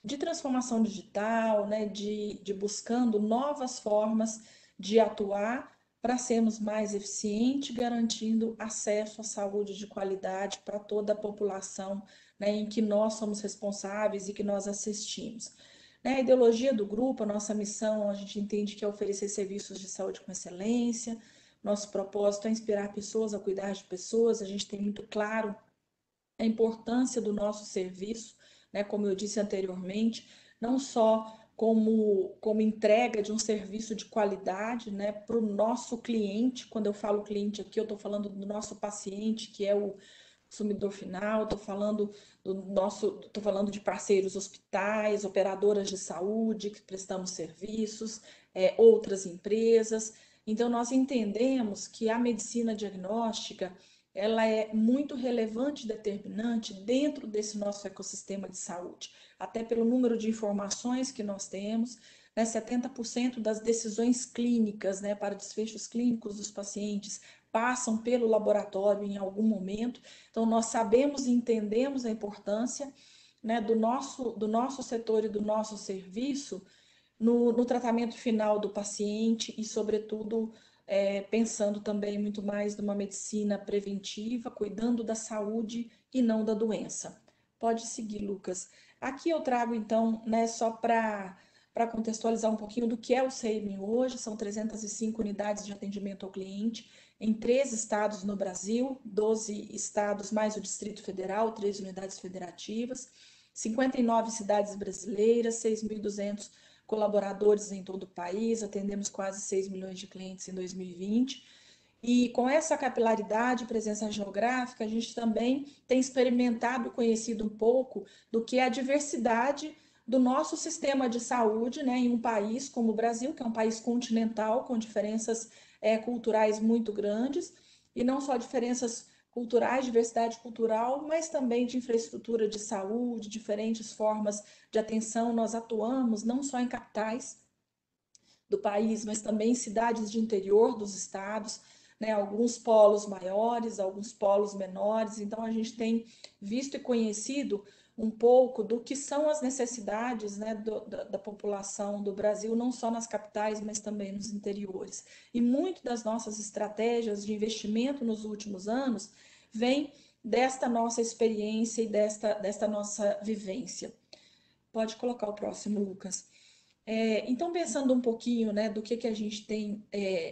de transformação digital, né, de buscando novas formas de atuar para sermos mais eficientes, garantindo acesso à saúde de qualidade para toda a população, né, em que nós somos responsáveis e que nós assistimos. Né, a ideologia do grupo, a nossa missão, a gente entende que é oferecer serviços de saúde com excelência. Nosso propósito é inspirar pessoas a cuidar de pessoas. A gente tem muito claro a importância do nosso serviço, né, como eu disse anteriormente, não só como entrega de um serviço de qualidade, né, para o nosso cliente. Quando eu falo cliente aqui, eu estou falando do nosso paciente, que é o consumidor final, estou falando de parceiros hospitais, operadoras de saúde que prestamos serviços, outras empresas. Então, nós entendemos que a medicina diagnóstica ela é muito relevante e determinante dentro desse nosso ecossistema de saúde, até pelo número de informações que nós temos, né, 70% das decisões clínicas, né, para desfechos clínicos dos pacientes passam pelo laboratório em algum momento, então nós sabemos e entendemos a importância, né, do nosso setor e do nosso serviço no tratamento final do paciente e, sobretudo, pensando também muito mais numa medicina preventiva, cuidando da saúde e não da doença. Pode seguir, Lucas. Aqui eu trago, então, né, só para contextualizar um pouquinho do que é o Sabin hoje. São 305 unidades de atendimento ao cliente em 3 estados no Brasil, 12 estados mais o Distrito Federal, 3 unidades federativas, 59 cidades brasileiras, 6.200 colaboradores em todo o país, atendemos quase 6 milhões de clientes em 2020. E com essa capilaridade e presença geográfica, a gente também tem experimentado e conhecido um pouco do que é a diversidade do nosso sistema de saúde, né, em um país como o Brasil, que é um país continental, com diferenças culturais muito grandes, e não só diferenças culturais, diversidade cultural, mas também de infraestrutura de saúde, diferentes formas de atenção. Nós atuamos não só em capitais do país, mas também em cidades de interior dos estados, né, alguns polos maiores, alguns polos menores. Então, a gente tem visto e conhecido um pouco do que são as necessidades, né, da população do Brasil, não só nas capitais, mas também nos interiores. E muito das nossas estratégias de investimento nos últimos anos vem desta nossa experiência e desta nossa vivência. Pode colocar o próximo, Lucas. Então, pensando um pouquinho, né, do que a gente tem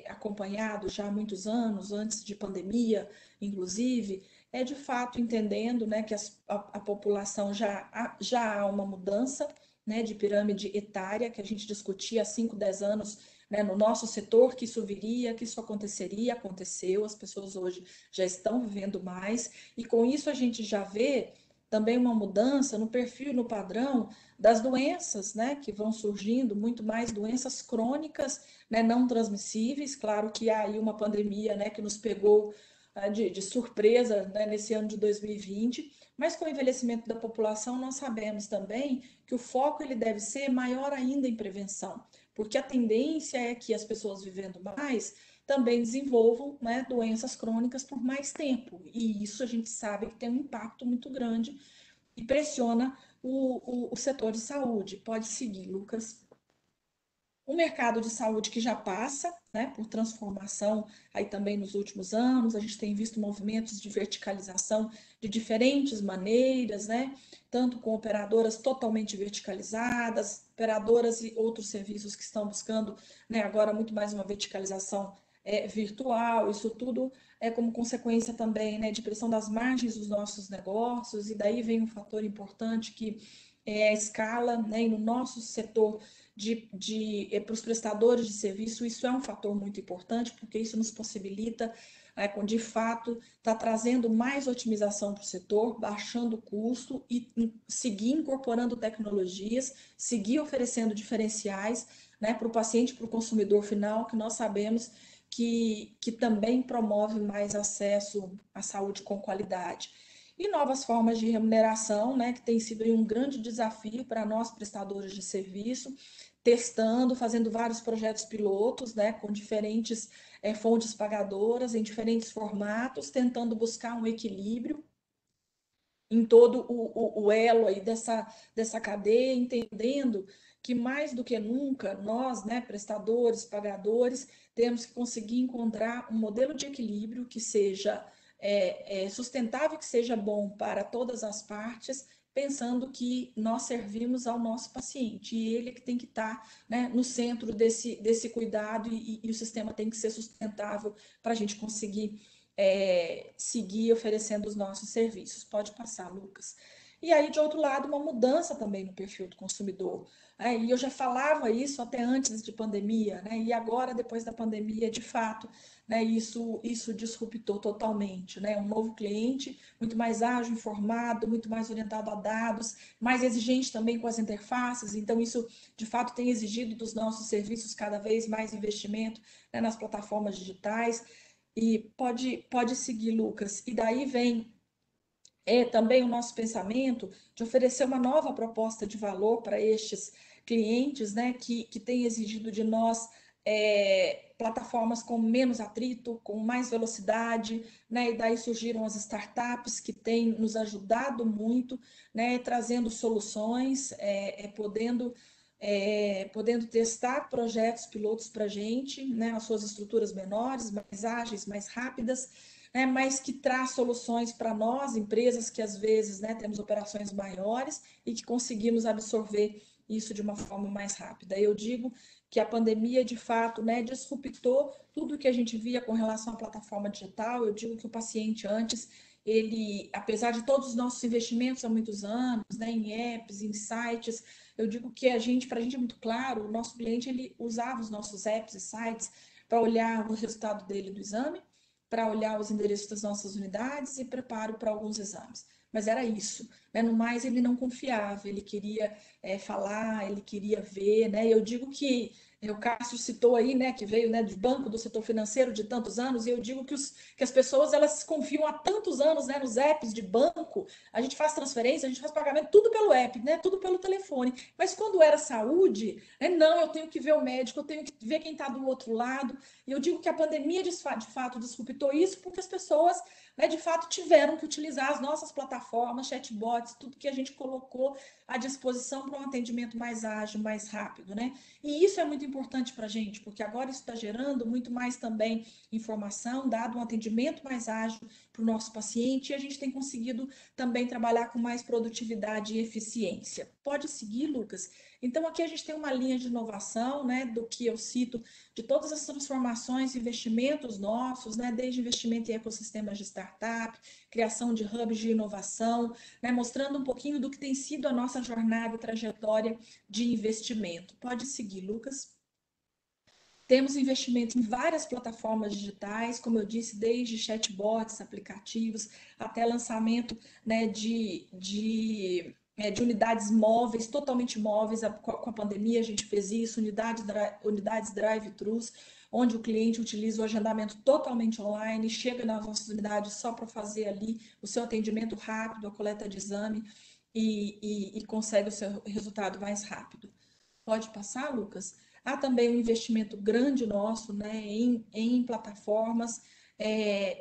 acompanhado já há muitos anos, antes de pandemia, inclusive, de fato entendendo, né, que a população já há uma mudança, né, de pirâmide etária, que a gente discutia há 5, 10 anos, né, no nosso setor, que isso viria, que isso aconteceria, aconteceu, as pessoas hoje já estão vivendo mais, e com isso a gente já vê também uma mudança no perfil e no padrão das doenças, né, que vão surgindo, muito mais doenças crônicas, né, não transmissíveis. Claro que há aí uma pandemia, né, que nos pegou de surpresa, né, nesse ano de 2020, mas com o envelhecimento da população nós sabemos também que o foco ele deve ser maior ainda em prevenção, porque a tendência é que as pessoas vivendo mais também desenvolvam, né, doenças crônicas por mais tempo, e isso a gente sabe que tem um impacto muito grande e pressiona o setor de saúde. Pode seguir, Lucas. O mercado de saúde que já passa, né, por transformação aí também nos últimos anos, a gente tem visto movimentos de verticalização de diferentes maneiras, né, tanto com operadoras totalmente verticalizadas, operadoras e outros serviços que estão buscando, né, agora muito mais uma verticalização virtual. Isso tudo é como consequência também, né, de pressão das margens dos nossos negócios, e daí vem um fator importante que é a escala, né, e no nosso setor para os prestadores de serviço, isso é um fator muito importante, porque isso nos possibilita, de fato, estar trazendo mais otimização para o setor, baixando o custo e seguir incorporando tecnologias, seguir oferecendo diferenciais, né, para o paciente, para o consumidor final, que nós sabemos que também promove mais acesso à saúde com qualidade. E novas formas de remuneração, né, que tem sido um grande desafio para nós prestadores de serviço, testando, fazendo vários projetos pilotos, né, com diferentes fontes pagadoras, em diferentes formatos, tentando buscar um equilíbrio em todo o elo aí dessa cadeia, entendendo que mais do que nunca nós, né, prestadores, pagadores, temos que conseguir encontrar um modelo de equilíbrio que seja sustentável, que seja bom para todas as partes, pensando que nós servimos ao nosso paciente e ele é que tem que estar, né, no centro desse cuidado, e o sistema tem que ser sustentável para a gente conseguir seguir oferecendo os nossos serviços. Pode passar, Lucas. E aí, de outro lado, uma mudança também no perfil do consumidor. E eu já falava isso até antes de pandemia, né? E agora, depois da pandemia, de fato, né, isso disruptou totalmente, né? Um novo cliente, muito mais ágil, informado, muito mais orientado a dados, mais exigente também com as interfaces. Então, isso, de fato, tem exigido dos nossos serviços cada vez mais investimento, né, nas plataformas digitais. E pode seguir, Lucas. E daí vem também o nosso pensamento de oferecer uma nova proposta de valor para estes clientes, né, que tem exigido de nós plataformas com menos atrito, com mais velocidade, né, e daí surgiram as startups que têm nos ajudado muito, né, trazendo soluções, podendo testar projetos pilotos para a gente, né, nas suas estruturas menores, mais ágeis, mais rápidas, né, mas que traz soluções para nós, empresas que às vezes, né, temos operações maiores e que conseguimos absorver isso de uma forma mais rápida. Eu digo que a pandemia, de fato, né, disruptou tudo que a gente via com relação à plataforma digital. Eu digo que o paciente antes, ele, apesar de todos os nossos investimentos há muitos anos, né, em apps, em sites, eu digo que para a gente é muito claro, o nosso cliente ele usava os nossos apps e sites para olhar o resultado dele do exame, para olhar os endereços das nossas unidades e preparo para alguns exames. Mas era isso, né? No mais, ele não confiava, ele queria falar, ele queria ver, né? Eu digo que o Cássio citou aí, né, que veio, né, de banco do setor financeiro de tantos anos, e eu digo que as pessoas elas confiam há tantos anos, né, nos apps de banco. A gente faz transferência, a gente faz pagamento, tudo pelo app, né, tudo pelo telefone. Mas quando era saúde, né, não, eu tenho que ver o médico, eu tenho que ver quem está do outro lado. E eu digo que a pandemia de fato disruptou isso, porque as pessoas né, de fato tiveram que utilizar as nossas plataformas, chatbots, tudo que a gente colocou à disposição para um atendimento mais ágil, mais rápido, né? E isso é muito importante para a gente, porque agora isso está gerando muito mais também informação, dado um atendimento mais ágil para o nosso paciente, e a gente tem conseguido também trabalhar com mais produtividade e eficiência. Pode seguir, Lucas? Então, aqui a gente tem uma linha de inovação, né, do que eu cito, de todas as transformações, investimentos nossos, né, desde investimento em ecossistemas de startup, criação de hubs de inovação, né, mostrando um pouquinho do que tem sido a nossa jornada e trajetória de investimento. Pode seguir, Lucas. Temos investimento em várias plataformas digitais, como eu disse, desde chatbots, aplicativos, até lançamento, né, de unidades móveis, totalmente móveis. Com a pandemia a gente fez isso, unidades drive-thrus, onde o cliente utiliza o agendamento totalmente online, chega nas nossas unidades só para fazer ali o seu atendimento rápido, a coleta de exame e consegue o seu resultado mais rápido. Pode passar, Lucas? Há também um investimento grande nosso, né, em plataformas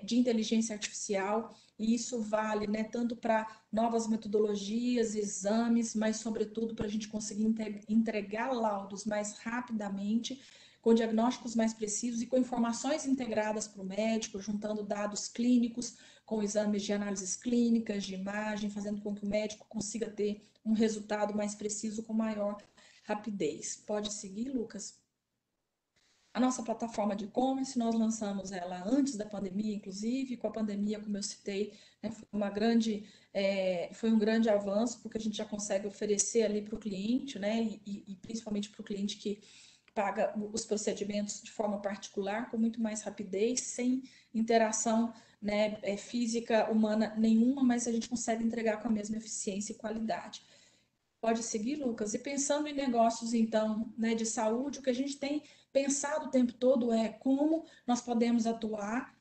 de inteligência artificial, e isso vale, né, tanto para novas metodologias, exames, mas sobretudo para a gente conseguir entregar laudos mais rapidamente, com diagnósticos mais precisos e com informações integradas para o médico, juntando dados clínicos com exames de análises clínicas, de imagem, fazendo com que o médico consiga ter um resultado mais preciso com maior rapidez. Pode seguir, Lucas? A nossa plataforma de e-commerce, nós lançamos ela antes da pandemia, inclusive. Com a pandemia, como eu citei, né, foi um grande avanço, porque a gente já consegue oferecer ali para o cliente, né, e principalmente para o cliente que paga os procedimentos de forma particular, com muito mais rapidez, sem interação, né, física, humana nenhuma, mas a gente consegue entregar com a mesma eficiência e qualidade. Pode seguir, Lucas? E pensando em negócios, então, né, de saúde, o que a gente tem pensado o tempo todo é como nós podemos atuar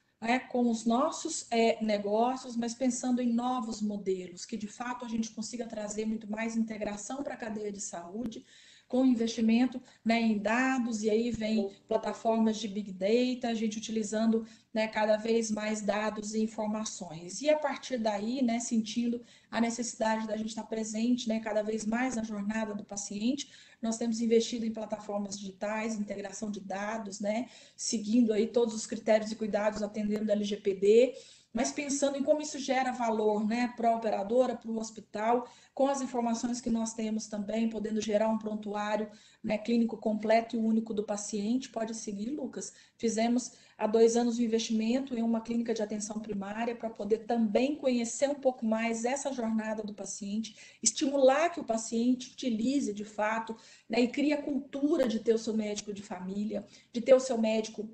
com os nossos negócios, mas pensando em novos modelos, que de fato a gente consiga trazer muito mais integração para a cadeia de saúde, com investimento, né, em dados, e aí vem plataformas de Big Data, a gente utilizando, né, cada vez mais dados e informações. E a partir daí, né, sentindo a necessidade da gente estar presente, né, cada vez mais na jornada do paciente, nós temos investido em plataformas digitais, integração de dados, né, seguindo aí todos os critérios e cuidados, atendendo a LGPD, mas pensando em como isso gera valor, né, para a operadora, para o hospital, com as informações que nós temos também, podendo gerar um prontuário, né, clínico completo e único do paciente. Pode seguir, Lucas. Fizemos há 2 anos um investimento em uma clínica de atenção primária para poder também conhecer um pouco mais essa jornada do paciente, estimular que o paciente utilize de fato, né, e crie a cultura de ter o seu médico de família, de ter o seu médico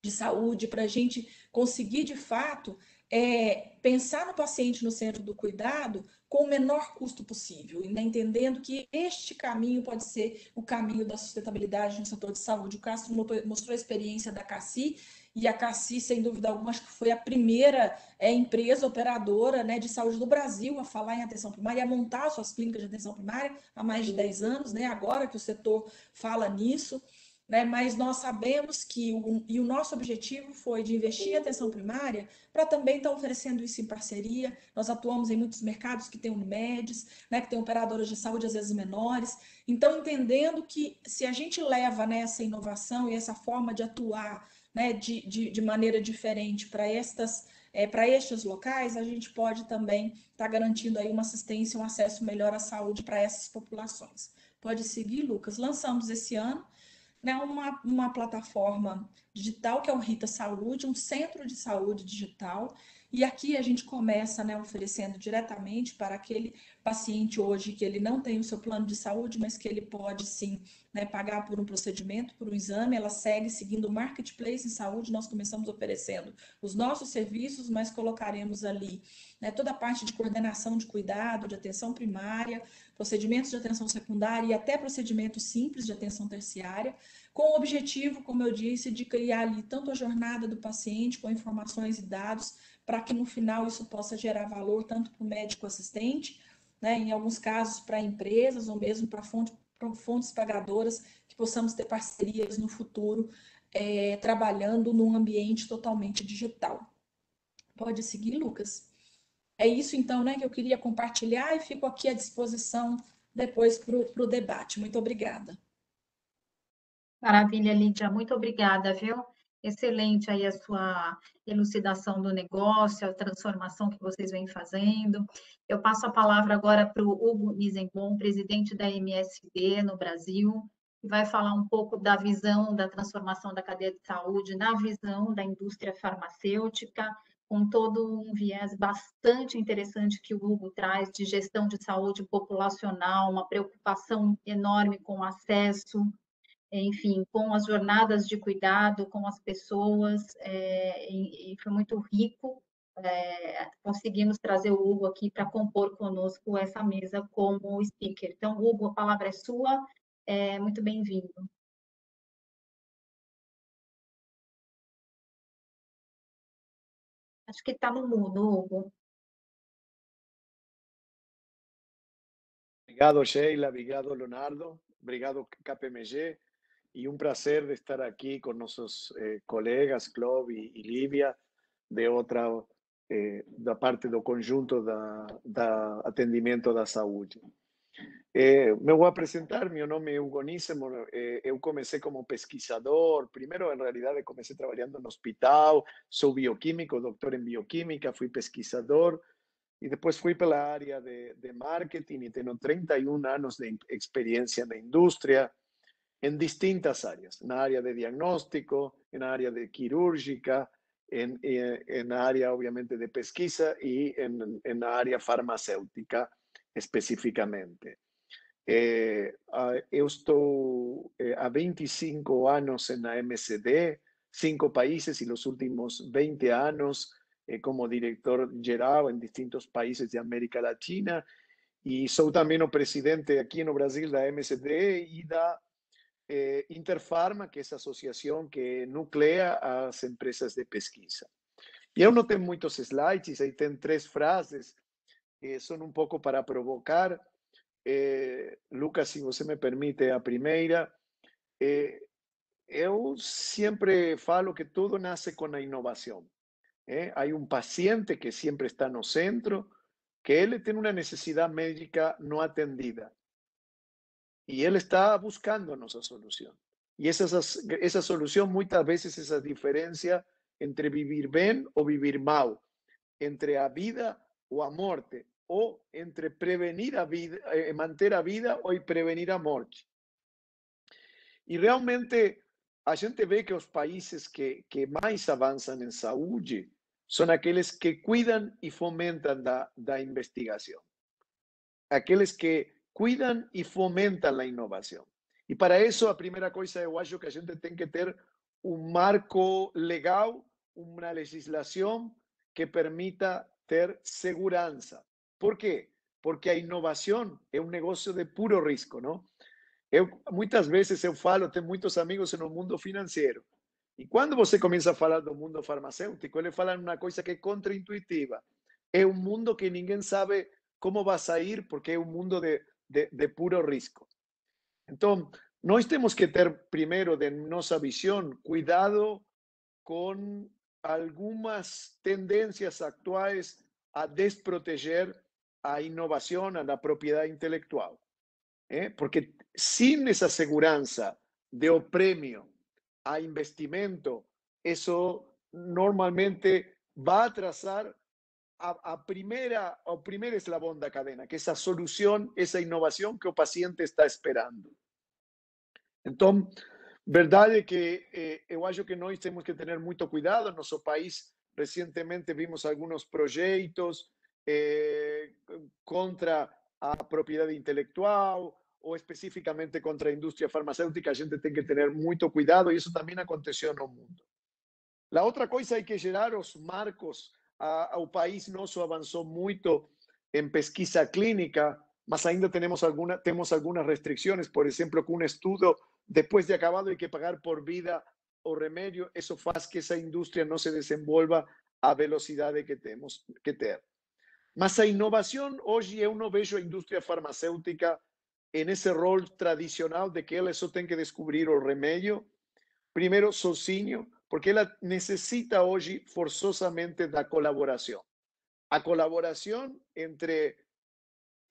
de saúde, para a gente conseguir, de fato, pensar no paciente no centro do cuidado com o menor custo possível, né? Entendendo que este caminho pode ser o caminho da sustentabilidade no setor de saúde. O Castro mostrou a experiência da Cassi, e a Cassi, sem dúvida alguma, acho que foi a primeira empresa operadora, né, de saúde do Brasil a falar em atenção primária, a montar suas clínicas de atenção primária há mais de 10 anos, né? Agora que o setor fala nisso, né? Mas nós sabemos que o nosso objetivo foi de investir em atenção primária para também estar oferecendo isso em parceria. Nós atuamos em muitos mercados que têm Unimedes, né, que têm operadoras de saúde às vezes menores. Então, entendendo que se a gente leva, né, essa inovação e essa forma de atuar, né, de maneira diferente para estes locais, a gente pode também estar garantindo aí uma assistência, um acesso melhor à saúde para essas populações. Pode seguir, Lucas. Lançamos esse ano, né, uma plataforma digital que é o Rita Saúde, um centro de saúde digital, e aqui a gente começa, né, oferecendo diretamente para aquele paciente hoje que ele não tem o seu plano de saúde, mas que ele pode sim, né, pagar por um procedimento, por um exame. Ela segue seguindo o Marketplace em saúde. Nós começamos oferecendo os nossos serviços, mas colocaremos ali, né, toda a parte de coordenação de cuidado, de atenção primária, procedimentos de atenção secundária e até procedimentos simples de atenção terciária, com o objetivo, como eu disse, de criar ali tanto a jornada do paciente com informações e dados, para que no final isso possa gerar valor tanto para o médico assistente, né, em alguns casos para empresas ou mesmo para fontes pagadoras, que possamos ter parcerias no futuro, trabalhando num ambiente totalmente digital. Pode seguir, Lucas. É isso, então, né, que eu queria compartilhar e fico aqui à disposição depois para o debate. Muito obrigada. Maravilha, Lídia, muito obrigada, viu? Excelente aí a sua elucidação do negócio, a transformação que vocês vêm fazendo. Eu passo a palavra agora para o Hugo Nisenbom, presidente da MSD no Brasil, que vai falar um pouco da visão da transformação da cadeia de saúde, na visão da indústria farmacêutica, com todo um viés bastante interessante que o Hugo traz de gestão de saúde populacional, uma preocupação enorme com o acesso, enfim, com as jornadas de cuidado com as pessoas, e foi muito rico. Conseguimos trazer o Hugo aqui para compor conosco essa mesa como speaker. Então, Hugo, a palavra é sua, muito bem-vindo. Acho que está no mudo, Hugo. Obrigado, Sheila, obrigado, Leonardo, obrigado, KPMG, y un placer de estar aquí con nuestros colegas, Clov y Lívia, de outra, da parte do conjunto da atendimento da saúde. Me vou apresentar, meu nome é Hugo Nisenbom, eu comecei como pesquisador, primeiro, em realidade, comecei trabalhando no hospital, sou bioquímico, doutor em bioquímica, fui pesquisador, y después fui para la área de marketing y tengo 31 años de experiencia en la industria en distintas áreas, en la área de diagnóstico, en la área de quirúrgica, en la área obviamente de pesquisa y en la área farmacéutica específicamente. Eu estou há 25 anos na MSD, 5 países y los últimos 20 años como director geral en distintos países de América Latina, y soy también el presidente aquí en Brasil da MSD y da Interpharma, que es la asociación que nuclea a las empresas de pesquisa. Y yo no tengo muchos slides, ahí tengo 3 frases que son un poco para provocar. Lucas, si você me permite a primeira, eu sempre falo que tudo nasce com a inovação. Hay un paciente que siempre está en el centro, que él tiene una necesidad médica no atendida y él está buscando nuestra solución. Y esa solución muchas veces es la diferencia entre vivir bien o vivir mal, entre a vida o a muerte, o entre prevenir a vida, manter a vida o prevenir a muerte. Y realmente a gente ve que los países que más avanzan en salud son aquellos que cuidan y fomentan la investigación, aquellos que cuidan y fomentan la innovación. Y para eso, la primera cosa, yo acho que a gente tiene que tener un marco legal, una legislación que permita ter segurança. ¿Por qué? Porque a innovación es un negocio de puro risco, ¿no? Muitas vezes eu falo, tenho muitos amigos no mundo financeiro. E quando você começa a falar do mundo farmacêutico, ele fala uma coisa que é contraintuitiva. É um mundo que ninguém sabe como vai sair, porque é um mundo de puro risco. Então, nós temos que ter, primeiro, de nossa visão, cuidado com algumas tendências atuais a desproteger a inovação, a propriedade intelectual. Porque sin esa seguranza de o premio a investimento, eso normalmente va a atrasar a primer eslabón da cadena, que esa solución, esa innovación que o paciente está esperando. Então, verdade que eu acho que nós temos que tener mucho cuidado. En nuestro país, recientemente vimos algunos proyectos contra a propriedade intelectual ou especificamente contra a indústria farmacêutica. A gente tem que ter muito cuidado, e isso também aconteceu no mundo. A outra coisa é que gerar os marcos. O país nosso avançou muito em pesquisa clínica, mas ainda temos algumas restrições. Por exemplo, com um estudo, depois de acabado, hay que pagar por vida o remédio. Isso faz que essa indústria não se desenvolva à velocidade que temos que ter. Mas a inovação, hoje eu não vejo a indústria farmacêutica nesse rol tradicional de que ela só tem que descobrir o remédio, primeiro sozinho, porque ela necessita hoje forçosamente da colaboração. A colaboração entre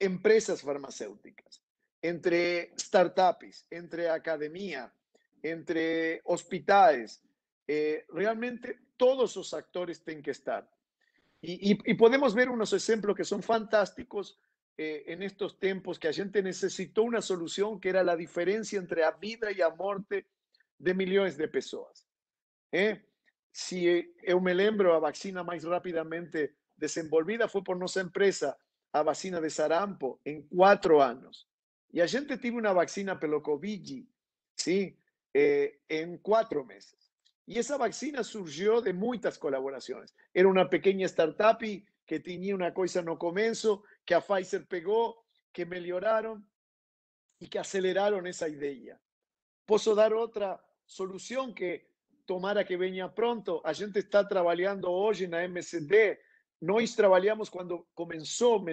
empresas farmacéuticas, entre startups, entre academia, entre hospitais. Realmente todos os actores têm que estar. Y podemos ver unos ejemplos que son fantásticos en estos tiempos, que a gente necesitó una solución que era la diferencia entre la vida y la muerte de millones de personas. Si eu me lembro, a vacina mais rapidamente desenvolvida foi por nossa empresa, a vacina de sarampo, em 4 anos. E a gente teve uma vacina pelo Covid, ¿sí? Em 4 meses. Y esa vacina surgió de muchas colaboraciones. Era una pequeña startup que tenía una cosa no comienzo, que a Pfizer pegó, que mejoraron y que aceleraron esa idea. Puedo dar otra solución que tomara que venga pronto. A gente está trabajando hoy en la MSD. Nós trabajamos cuando comenzó,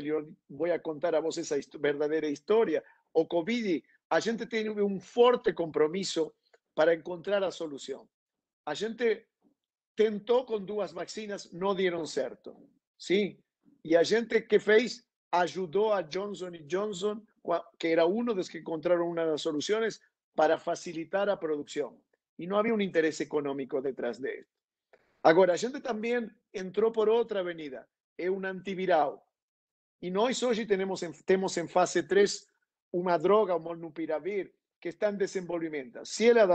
voy a contar a vos esa verdadera historia. O COVID, a gente tiene un fuerte compromiso para encontrar la solución. A gente tentou com 2 vacinas, não deram certo, sim? E a gente que fez ajudou a Johnson Johnson, que era um dos que encontraram uma das soluções para facilitar a produção. E não havia um interesse econômico detrás disso. Agora, a gente também entrou por outra avenida, é um antiviral. E nós hoje temos em fase 3 uma droga, o molnupiravir, que está em desenvolvimento. Se ela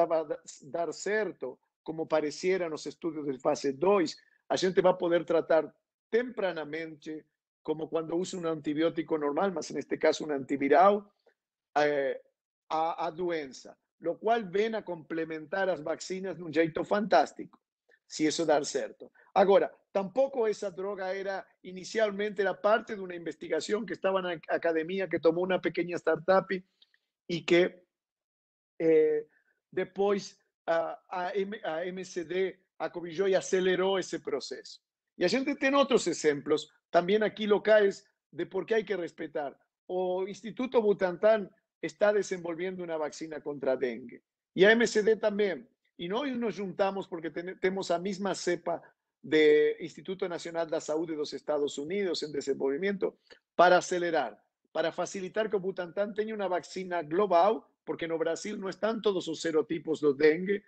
dar certo, como pareciera nos estudios de fase 2, a gente va a poder tratar tempranamente, como cuando usa un antibiótico normal, mas en este caso un antiviral, a doença, lo cual ven a complementar as vacinas de un jeito fantástico, si eso dar certo. Agora, tampoco esa droga era inicialmente era parte de una investigación que estaba en la academia, que tomó una pequeña startup y que después a MSD acobilló y aceleró ese proceso. Y a gente tiene otros ejemplos, también aquí locales, de por qué hay que respetar. O Instituto Butantan está desenvolviendo una vacina contra dengue. Y a MSD también. Y nos juntamos porque tenemos la misma cepa de Instituto Nacional de Salud de los Estados Unidos en desenvolvimiento para acelerar, para facilitar que o Butantan tenga una vacina global, porque en Brasil no están todos los serotipos de dengue,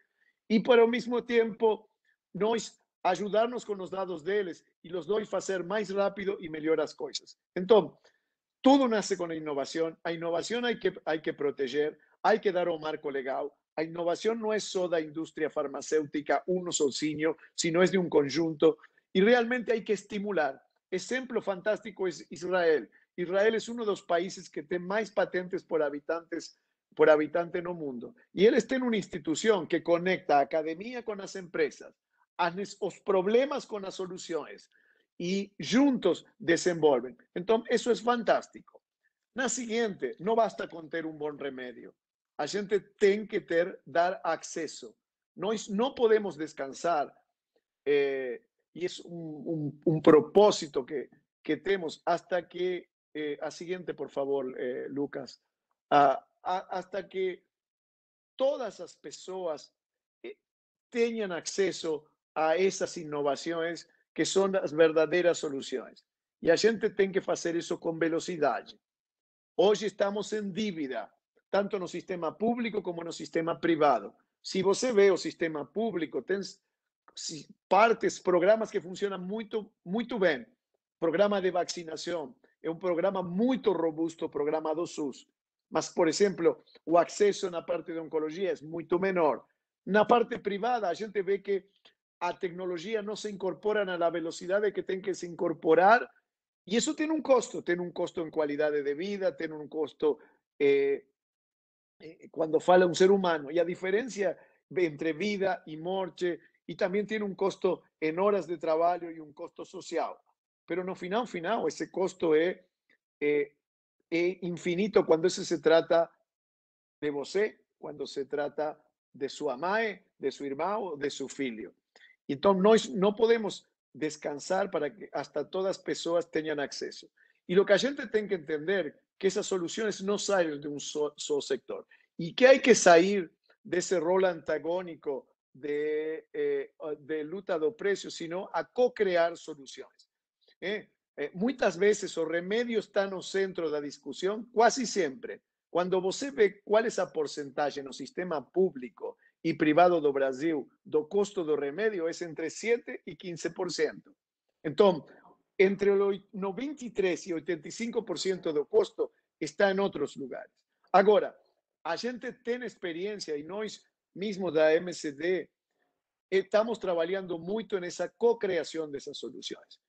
y por el mismo tiempo nos ayudarnos con los datos de ellos y los dois hacer más rápido y mejor las cosas. Entonces, todo nace con la innovación. A innovación hay que proteger, hay que dar un marco legal. A innovación no es solo de la industria farmacéutica, uno solcinho, sino es de un conjunto, y realmente hay que estimular. Ejemplo fantástico es Israel. Israel es uno de los países que tiene más patentes por habitante en el mundo. Y él está en una institución que conecta a academia con las empresas, los problemas con las soluciones y juntos desenvolven. Entonces, eso es fantástico. La siguiente, no basta con tener un buen remedio. A gente tiene que dar acceso. No podemos descansar. Y es un propósito que tenemos hasta que, a siguiente, por favor, Lucas, hasta que todas las personas tengan acceso a esas innovaciones que son las verdaderas soluciones. Y a gente tiene que hacer eso con velocidad. Hoy estamos en dívida, tanto en el sistema público como en el sistema privado. Si você ve el sistema público, tem programas que funcionan muy bien. Programa de vaccinación es un programa muy robusto, programa do SUS. Mas, por ejemplo, o acceso en la parte de oncología es mucho menor. En la parte privada, a gente ve que a tecnología no se incorpora a la velocidad de que tiene que se incorporar, y eso tiene un costo en calidad de vida, tiene un costo cuando fala un ser humano, y a diferencia entre vida y muerte, y también tiene un costo en horas de trabajo y un costo social. Pero no final, ese costo es infinito cuando se trata de você, cuando se trata de su mãe, de su hermano, de su filho. Entonces, no podemos descansar para que hasta todas las personas tengan acceso. Y lo que la gente tiene que entender que esas soluciones no salen de un solo sector y que hay que salir de ese rol antagónico de luta do preço, sino a co-crear soluções. Muitas vezes o remédio está no centro da discussão, quase sempre. Quando você vê qual é a porcentagem no sistema público e privado do Brasil do custo do remédio, é entre 7% e 15%. Então, entre 93% e 85% do custo está em outros lugares. Agora, a gente tem experiência e nós mesmos da MSD estamos trabalhando muito nessa co-criação dessas soluções.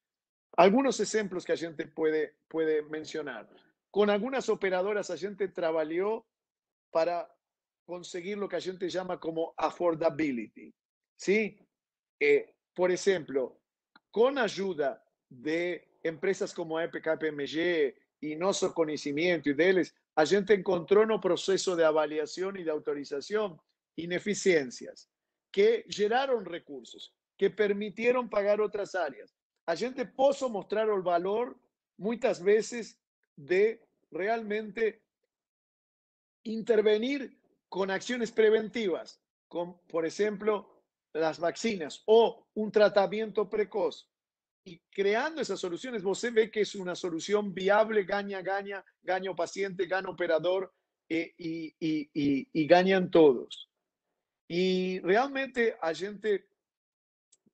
Algunos exemplos que a gente puede mencionar. Con algunas operadoras a gente trabajó para conseguir lo que a gente llama como affordability. ¿Sí? Por ejemplo, con ayuda de empresas como KPMG y nuestro conocimiento y de ellos, a gente encontró en el proceso de avaliación y de autorización ineficiencias que generaron recursos, que permitieron pagar otras áreas. A gente puede mostrar el valor muchas veces de realmente intervenir con acciones preventivas, como por ejemplo las vacinas o un tratamiento precoz. Y creando esas soluciones, você ve que es una solución viable, gana o paciente, gana operador y ganan todos. Y realmente a gente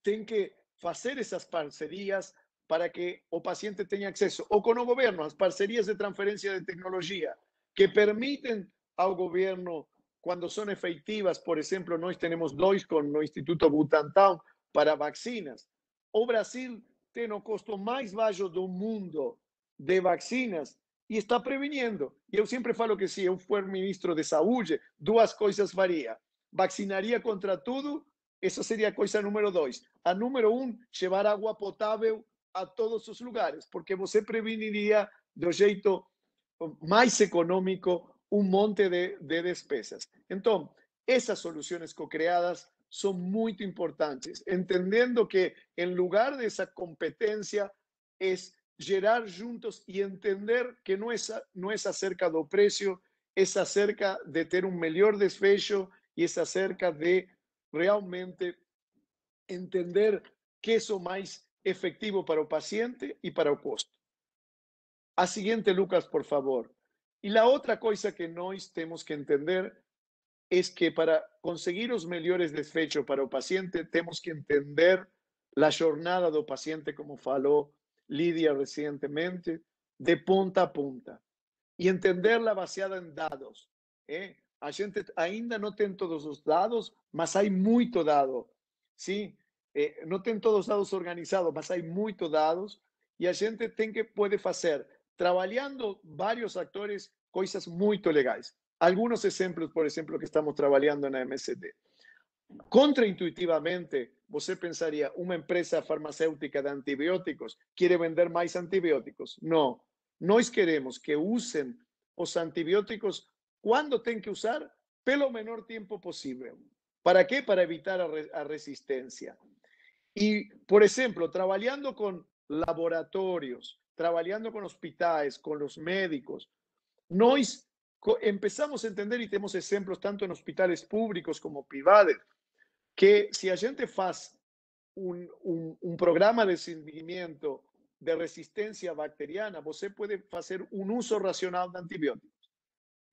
tiene que hacer esas parcerías para que o paciente tenga acceso, o con el gobierno, las parcerías de transferencia de tecnología, que permiten al gobierno, cuando son efectivas, por ejemplo, nosotros tenemos dos con el Instituto Butantan para vacinas. O Brasil tiene el costo más bajo del mundo de vacinas y está previniendo. Y yo siempre falo que si yo fuera ministro de Salud, dos cosas faría. Vacinaría contra todo. Essa seria a coisa número 2. A número 1, levar água potável a todos os lugares, porque você preveniria do jeito mais econômico monte de despesas. Então, essas soluções co-creadas são muito importantes, entendendo que, em lugar dessa competência, é gerar juntos e entender que não é acerca do preço, é acerca de ter melhor desfecho e é acerca de realmente entender que es más efectivo para el paciente y para el costo. A siguiente, Lucas, por favor. Y la otra cosa que nosotros tenemos que entender es que para conseguir los mejores desfechos para el paciente, tenemos que entender la jornada del paciente, como faló Lidia recientemente, de punta a punta. Y entenderla baseada en dados. A gente ainda não tem todos os dados, mas há muito dado. Sim, não tem todos os dados organizados, mas há muito dados e a gente pode fazer, trabalhando vários atores, coisas muito legais. Alguns exemplos, por exemplo, que estamos trabalhando na MSD. Contraintuitivamente, você pensaria, uma empresa farmacêutica de antibióticos quer vender mais antibióticos? Não. Nós queremos que usem os antibióticos cuando tienen que usar, pelo menor tiempo posible. ¿Para qué? Para evitar a resistencia. Y, por ejemplo, trabajando con laboratorios, trabajando con hospitales, con los médicos, nos empezamos a entender, y tenemos ejemplos tanto en hospitales públicos como privados, que si a gente hace un programa de seguimiento de resistencia bacteriana, você puede hacer un uso racional de antibióticos.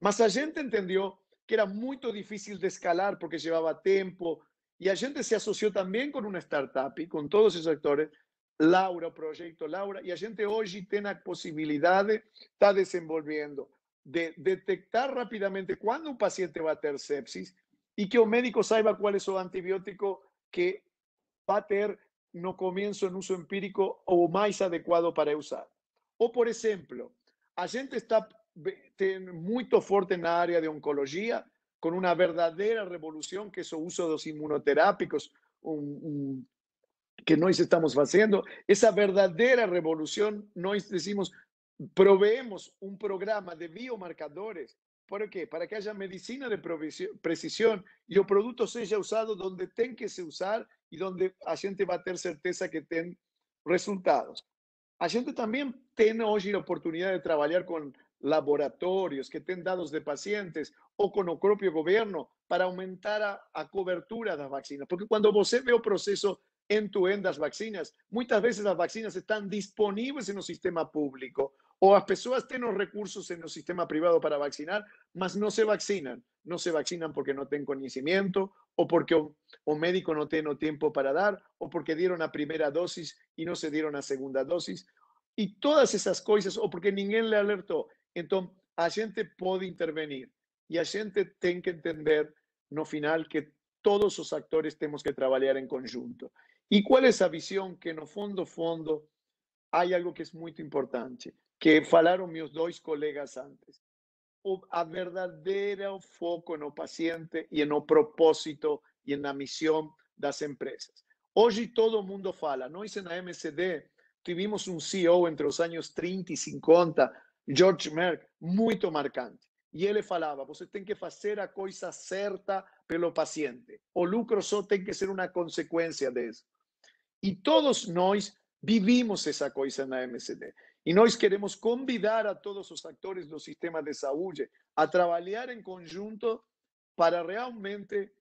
Mas a gente entendeu que era muito difícil de escalar porque llevaba tiempo y a gente se asoció también con una startup y con todos esos actores, Laura, o proyecto Laura, y a gente hoy tiene la posibilidad de estar desenvolviendo, de detectar rápidamente cuando un paciente va a tener sepsis y que el médico saiba cuál es el antibiótico que va a tener no comienzo en uso empírico o más adecuado para usar. O, por ejemplo, a gente está muy fuerte en la área de oncología, con una verdadera revolución que es el uso de los inmunoterápicos que nosotros estamos haciendo. Esa verdadera revolución, nosotros decimos, proveemos un programa de biomarcadores. ¿Para qué? Para que haya medicina de precisión y el producto sea usado donde tenga que se usar y donde la gente va a tener certeza que tiene resultados. A gente también tiene hoy la oportunidad de trabajar con laboratórios, que têm dados de pacientes, ou com o próprio governo, para aumentar a cobertura das vacinas. Porque quando você vê o processo end-to-end das vacinas, muitas vezes as vacinas estão disponíveis no sistema público, ou as pessoas têm os recursos no sistema privado para vacinar, mas não se vacinam. Não se vacinam porque não têm conhecimento, ou porque o médico não tem o tempo para dar, ou porque deram a primeira dose e não se deram a segunda dose. E todas essas coisas, ou porque ninguém lhe alertou. Então, a gente pode intervenir. E a gente tem que entender, no final, que todos os atores temos que trabalhar em conjunto. E qual é essa visão? Que, no fundo, há algo que é muito importante, que falaram meus dois colegas antes. A verdadeiro foco no paciente e no propósito e na missão das empresas. Hoje todo mundo fala, nós na MSD tivemos um CEO entre os anos 30 e 50, George Merck, muito marcante. E ele falava, você tem que fazer a coisa certa pelo paciente. O lucro só tem que ser uma consequência disso. E todos nós vivimos essa coisa na MSD. E nós queremos convidar a todos os atores do sistema de saúde a trabalhar em conjunto para realmente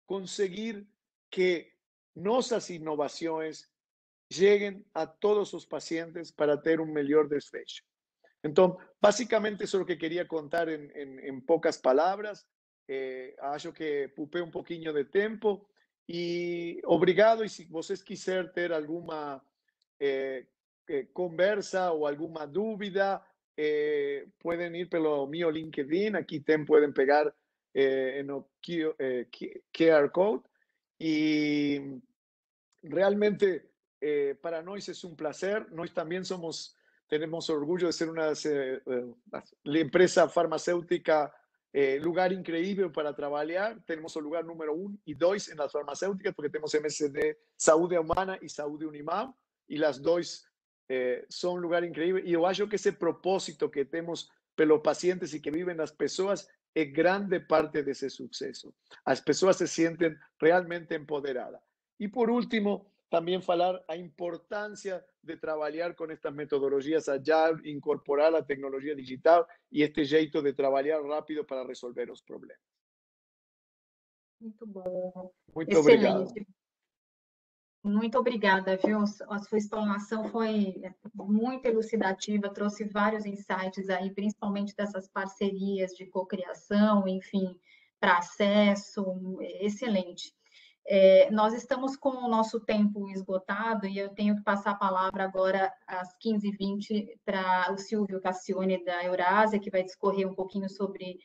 conseguir que nossas inovações cheguem a todos os pacientes para ter um melhor desfecho. Então, basicamente, isso é o que queria contar em poucas palavras. Acho que poupei um pouquinho de tempo. E obrigado. E se vocês quiserem ter alguma conversa ou alguma dúvida, podem ir pelo meu LinkedIn. Aqui podem pegar no QR Code. E realmente, para nós é um prazer. Nós também tenemos orgullo de ser una empresa farmacéutica, lugar increíble para trabajar. Tenemos el lugar número 1 y 2 en las farmacéuticas, porque tenemos MSD Saúde Humana y Saúde Unimam, y las dos son un lugar increíble. Y yo acho que ese propósito que tenemos para los pacientes y que viven las personas es grande parte de ese suceso. Las personas se sienten realmente empoderadas. Y por último, también falar a importancia de trabalhar com estas metodologias agile, incorporar a tecnologia digital e este jeito de trabalhar rápido para resolver os problemas. Muito bom. Muito Excelente. obrigado. Muito obrigada, viu? A sua explanação foi muito elucidativa, trouxe vários insights aí, principalmente dessas parcerias de cocriação, enfim, para acesso, excelente. Nós estamos com o nosso tempo esgotado e eu tenho que passar a palavra agora às 15h20 para o Silvio Cassione, da Eurásia, que vai discorrer um pouquinho sobre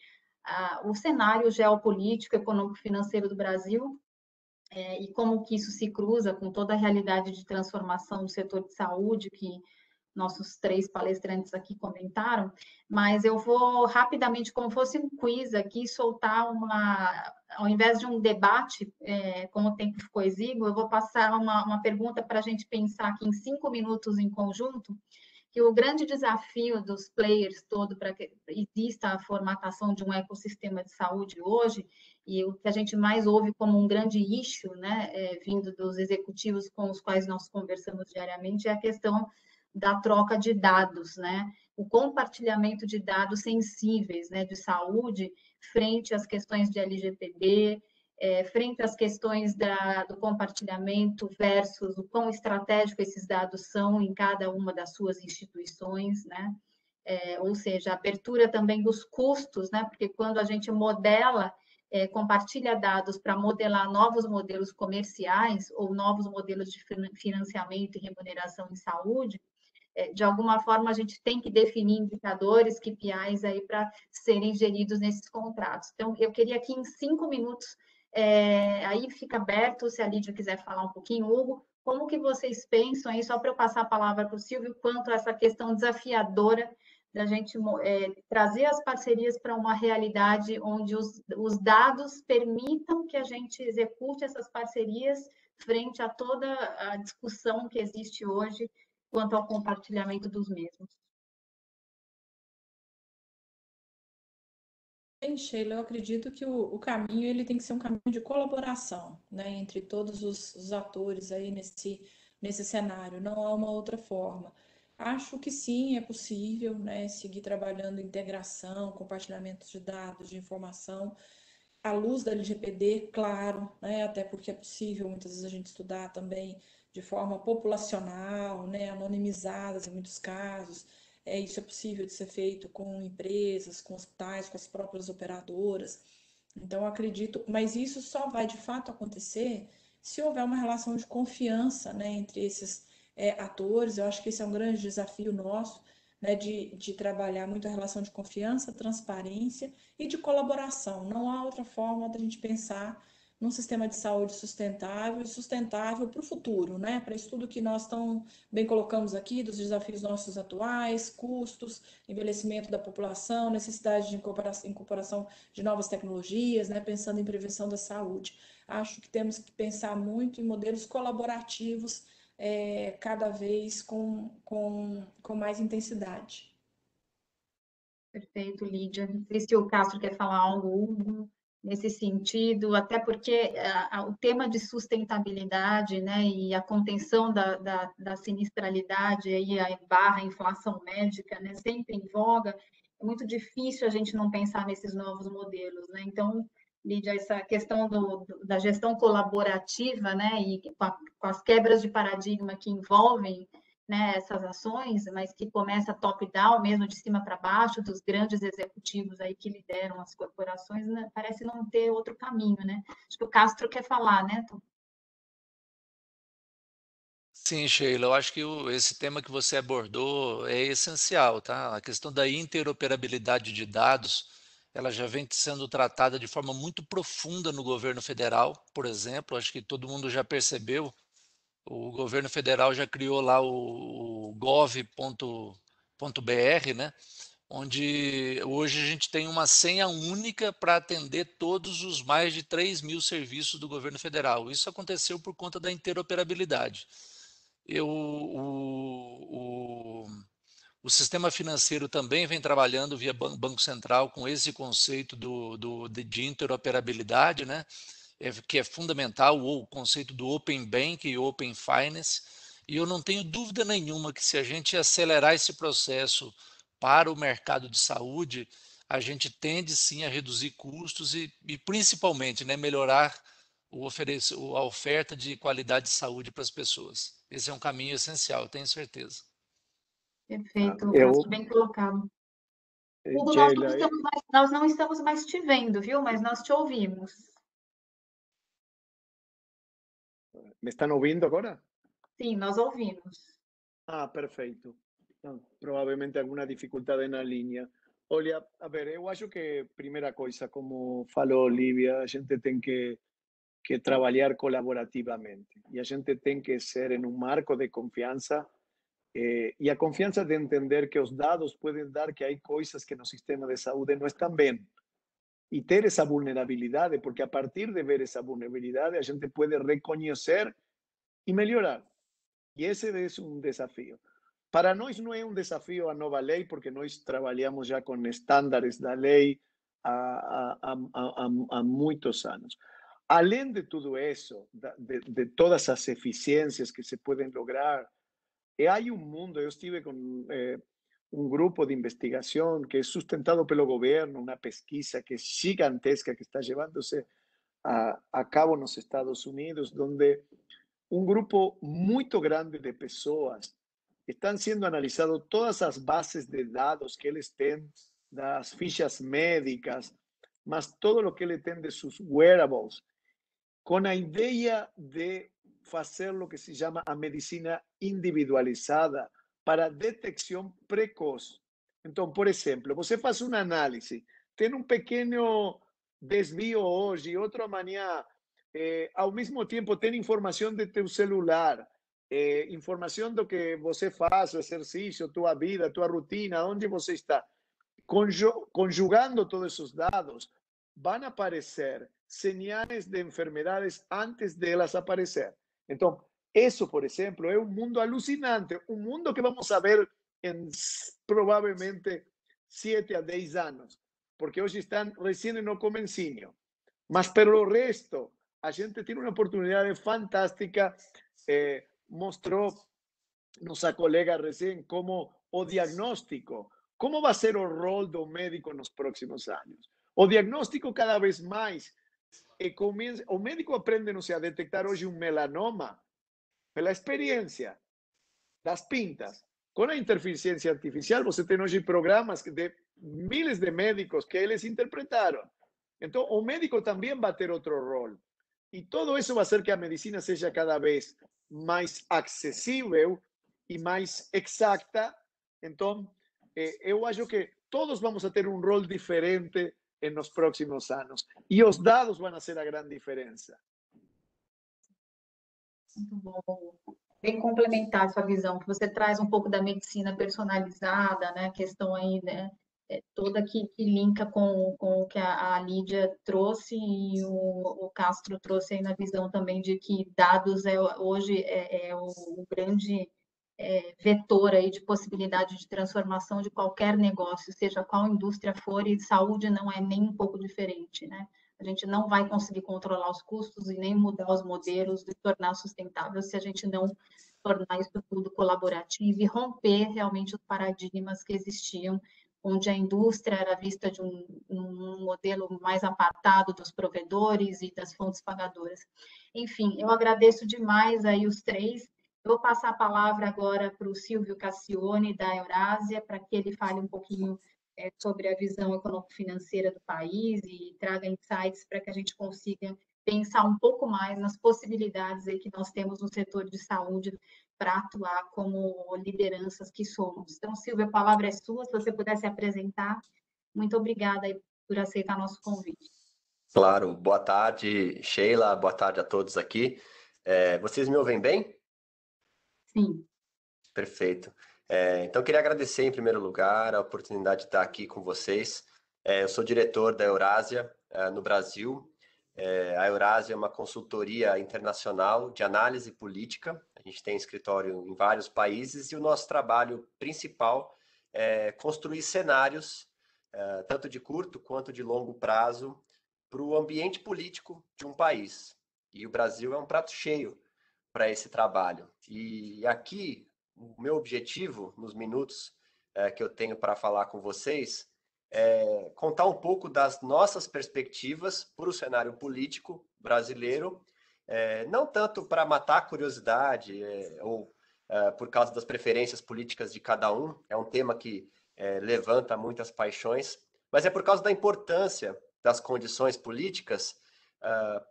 o cenário geopolítico, econômico, financeiro do Brasil e como que isso se cruza com toda a realidade de transformação do setor de saúde que nossos 3 palestrantes aqui comentaram, mas eu vou rapidamente, como fosse um quiz aqui, soltar ao invés de um debate, como o tempo ficou exíguo, eu vou passar uma pergunta para a gente pensar aqui em 5 minutos em conjunto, que o grande desafio dos players todo para que exista a formatação de um ecossistema de saúde hoje, e o que a gente mais ouve como um grande issue, né, vindo dos executivos com os quais nós conversamos diariamente, é a questão da troca de dados, né? O compartilhamento de dados sensíveis, né, de saúde, frente às questões de LGPD, frente às questões do compartilhamento versus o quão estratégico esses dados são em cada uma das suas instituições, né? Ou seja, a abertura também dos custos, né? Porque quando a gente modela, compartilha dados para modelar novos modelos comerciais ou novos modelos de financiamento e remuneração em saúde, de alguma forma a gente tem que definir indicadores, KPIs aí para serem geridos nesses contratos. Então, eu queria aqui em 5 minutos, aí fica aberto, se a Lídia quiser falar um pouquinho, Hugo, como que vocês pensam aí, só para eu passar a palavra para o Silvio, quanto a essa questão desafiadora da gente trazer as parcerias para uma realidade onde os dados permitam que a gente execute essas parcerias frente a toda a discussão que existe hoje quanto ao compartilhamento dos mesmos. Bem, Sheila, eu acredito que o caminho ele tem que ser um caminho de colaboração, né, entre todos os atores aí nesse cenário, não há uma outra forma. Acho que sim, é possível, né, seguir trabalhando em integração, compartilhamento de dados, de informação, à luz da LGPD, claro, né, até porque é possível muitas vezes a gente estudar também de forma populacional, né, anonimizadas em muitos casos. Isso é possível de ser feito com empresas, com hospitais, com as próprias operadoras. Então, eu acredito, mas isso só vai de fato acontecer se houver uma relação de confiança, né, entre esses atores. Eu acho que esse é um grande desafio nosso, né, de trabalhar muito a relação de confiança, transparência e de colaboração. Não há outra forma da gente pensar num sistema de saúde sustentável e sustentável para o futuro, né? Para isso tudo que nós tão bem colocamos aqui, dos desafios nossos atuais, custos, envelhecimento da população, necessidade de incorporação de novas tecnologias, né? Pensando em prevenção da saúde. Acho que temos que pensar muito em modelos colaborativos, cada vez com mais intensidade. Perfeito, Lídia. Não sei se o Castro quer falar algo, Hugo, nesse sentido, até porque o tema de sustentabilidade, né, e a contenção da sinistralidade, aí, a barra inflação médica, né, sempre em voga, é muito difícil a gente não pensar nesses novos modelos, né? Então, Lídia, essa questão da gestão colaborativa, né, e com as quebras de paradigma que envolvem, né, essas ações, mas que começa top-down, mesmo de cima para baixo, dos grandes executivos aí que lideram as corporações, né, parece não ter outro caminho, né? Acho que o Castro quer falar, né? Sim, Sheila, eu acho que esse tema que você abordou é essencial, tá? A questão da interoperabilidade de dados, ela já vem sendo tratada de forma muito profunda no governo federal, por exemplo. Acho que todo mundo já percebeu. O governo federal já criou lá o gov.br, né? Onde hoje a gente tem uma senha única para atender todos os mais de 3.000 serviços do governo federal. Isso aconteceu por conta da interoperabilidade. O sistema financeiro também vem trabalhando via Banco Central com esse conceito de interoperabilidade, né? Que é fundamental, o conceito do Open Bank e Open Finance. E eu não tenho dúvida nenhuma que se a gente acelerar esse processo para o mercado de saúde, a gente tende sim a reduzir custos e principalmente, né, melhorar a oferta de qualidade de saúde para as pessoas. Esse é um caminho essencial, tenho certeza. Perfeito, Eu, Castro, bem colocado. Hugo, Sheila, nós não estamos mais te vendo, viu? Mas nós te ouvimos. ¿me están ouvindo agora? Sim, nós ouvimos. Ah, perfeito. Não, provavelmente alguma dificuldade na linha. Olha, a ver, eu acho que, primeira coisa, como falou Lívia, a gente tem que trabalhar colaborativamente. E a gente tem que ser em um marco de confiança e a confiança de entender que os dados podem dar que há coisas que no sistema de saúde não estão bem. E ter essa vulnerabilidade, porque a partir de ver essa vulnerabilidade, a gente pode reconhecer e melhorar. E esse é um desafio. Para nós não é um desafio a nova lei, porque nós trabalhamos já com estándares da lei há muitos anos. Além de tudo isso, de todas as eficiências que se podem lograr, há um mundo. Eu estive com um grupo de investigação que é sustentado pelo governo, uma pesquisa que é gigantesca, que está levando-se a cabo nos Estados Unidos, onde um grupo muito grande de pessoas estão sendo analisadas todas as bases de dados que eles têm das fichas médicas, mas todo o que ele tem de seus wearables, com a ideia de fazer o que se chama a medicina individualizada para detecção precoce. Então, por exemplo, você faz uma análise, tem um pequeno desvio hoje, outro amanhã, ao mesmo tempo tem informação de teu celular, informação do que você faz, o exercício, tua vida, tua rotina, onde você está. Conjugando todos esses dados, vão aparecer señales de enfermedades antes de elas aparecer. Então, isso, por exemplo, é um mundo alucinante, um mundo que vamos a ver em provavelmente 7 a 10 anos, porque hoje estão recém no comecinho. Mas, pelo resto, a gente tem uma oportunidade fantástica. Mostrou nossa colega recém, como o diagnóstico. Como vai ser o rol do médico nos próximos anos? O diagnóstico cada vez mais começa, o médico aprende, não sei, a detectar hoje um melanoma pela experiência das pintas. Com a inteligência artificial, você tem hoje programas de miles de médicos que eles interpretaram. Então, o médico também vai ter outro rol. E todo isso vai fazer que a medicina seja cada vez mais acessível e mais exata. Então, eu acho que todos vamos a ter um rol diferente nos próximos anos. E os dados vão ser a grande diferença. Muito bom. Bem complementar a sua visão, que você traz um pouco da medicina personalizada, né? A questão aí, né? Toda que linka com o que a Lídia trouxe e o Castro trouxe aí na visão também de que dados hoje é o grande vetor aí de possibilidade de transformação de qualquer negócio, seja qual indústria for, e saúde não é nem um pouco diferente, né? A gente não vai conseguir controlar os custos e nem mudar os modelos e tornar sustentável se a gente não tornar isso tudo colaborativo e romper realmente os paradigmas que existiam, onde a indústria era vista de um modelo mais apartado dos provedores e das fontes pagadoras. Enfim, eu agradeço demais aí os três. Eu vou passar a palavra agora para o Silvio Cassione, da Eurásia, para que ele fale um pouquinho sobre a visão econômico-financeira do país e traga insights para que a gente consiga pensar um pouco mais nas possibilidades aí que nós temos no setor de saúde para atuar como lideranças que somos. Então, Silvia, a palavra é sua, se você puder se apresentar. Muito obrigada aí por aceitar nosso convite. Claro, boa tarde, Sheila, boa tarde a todos aqui. Vocês me ouvem bem? Sim. Perfeito. Então, eu queria agradecer, em primeiro lugar, a oportunidade de estar aqui com vocês. Eu sou diretor da Eurásia, no Brasil. A Eurásia é uma consultoria internacional de análise política. A gente tem escritório em vários países e o nosso trabalho principal é construir cenários, tanto de curto quanto de longo prazo, para o ambiente político de um país. E o Brasil é um prato cheio para esse trabalho. E aqui, o meu objetivo, nos minutos que eu tenho para falar com vocês, é contar um pouco das nossas perspectivas para o cenário político brasileiro, não tanto para matar a curiosidade ou por causa das preferências políticas de cada um, é um tema que levanta muitas paixões, mas é por causa da importância das condições políticas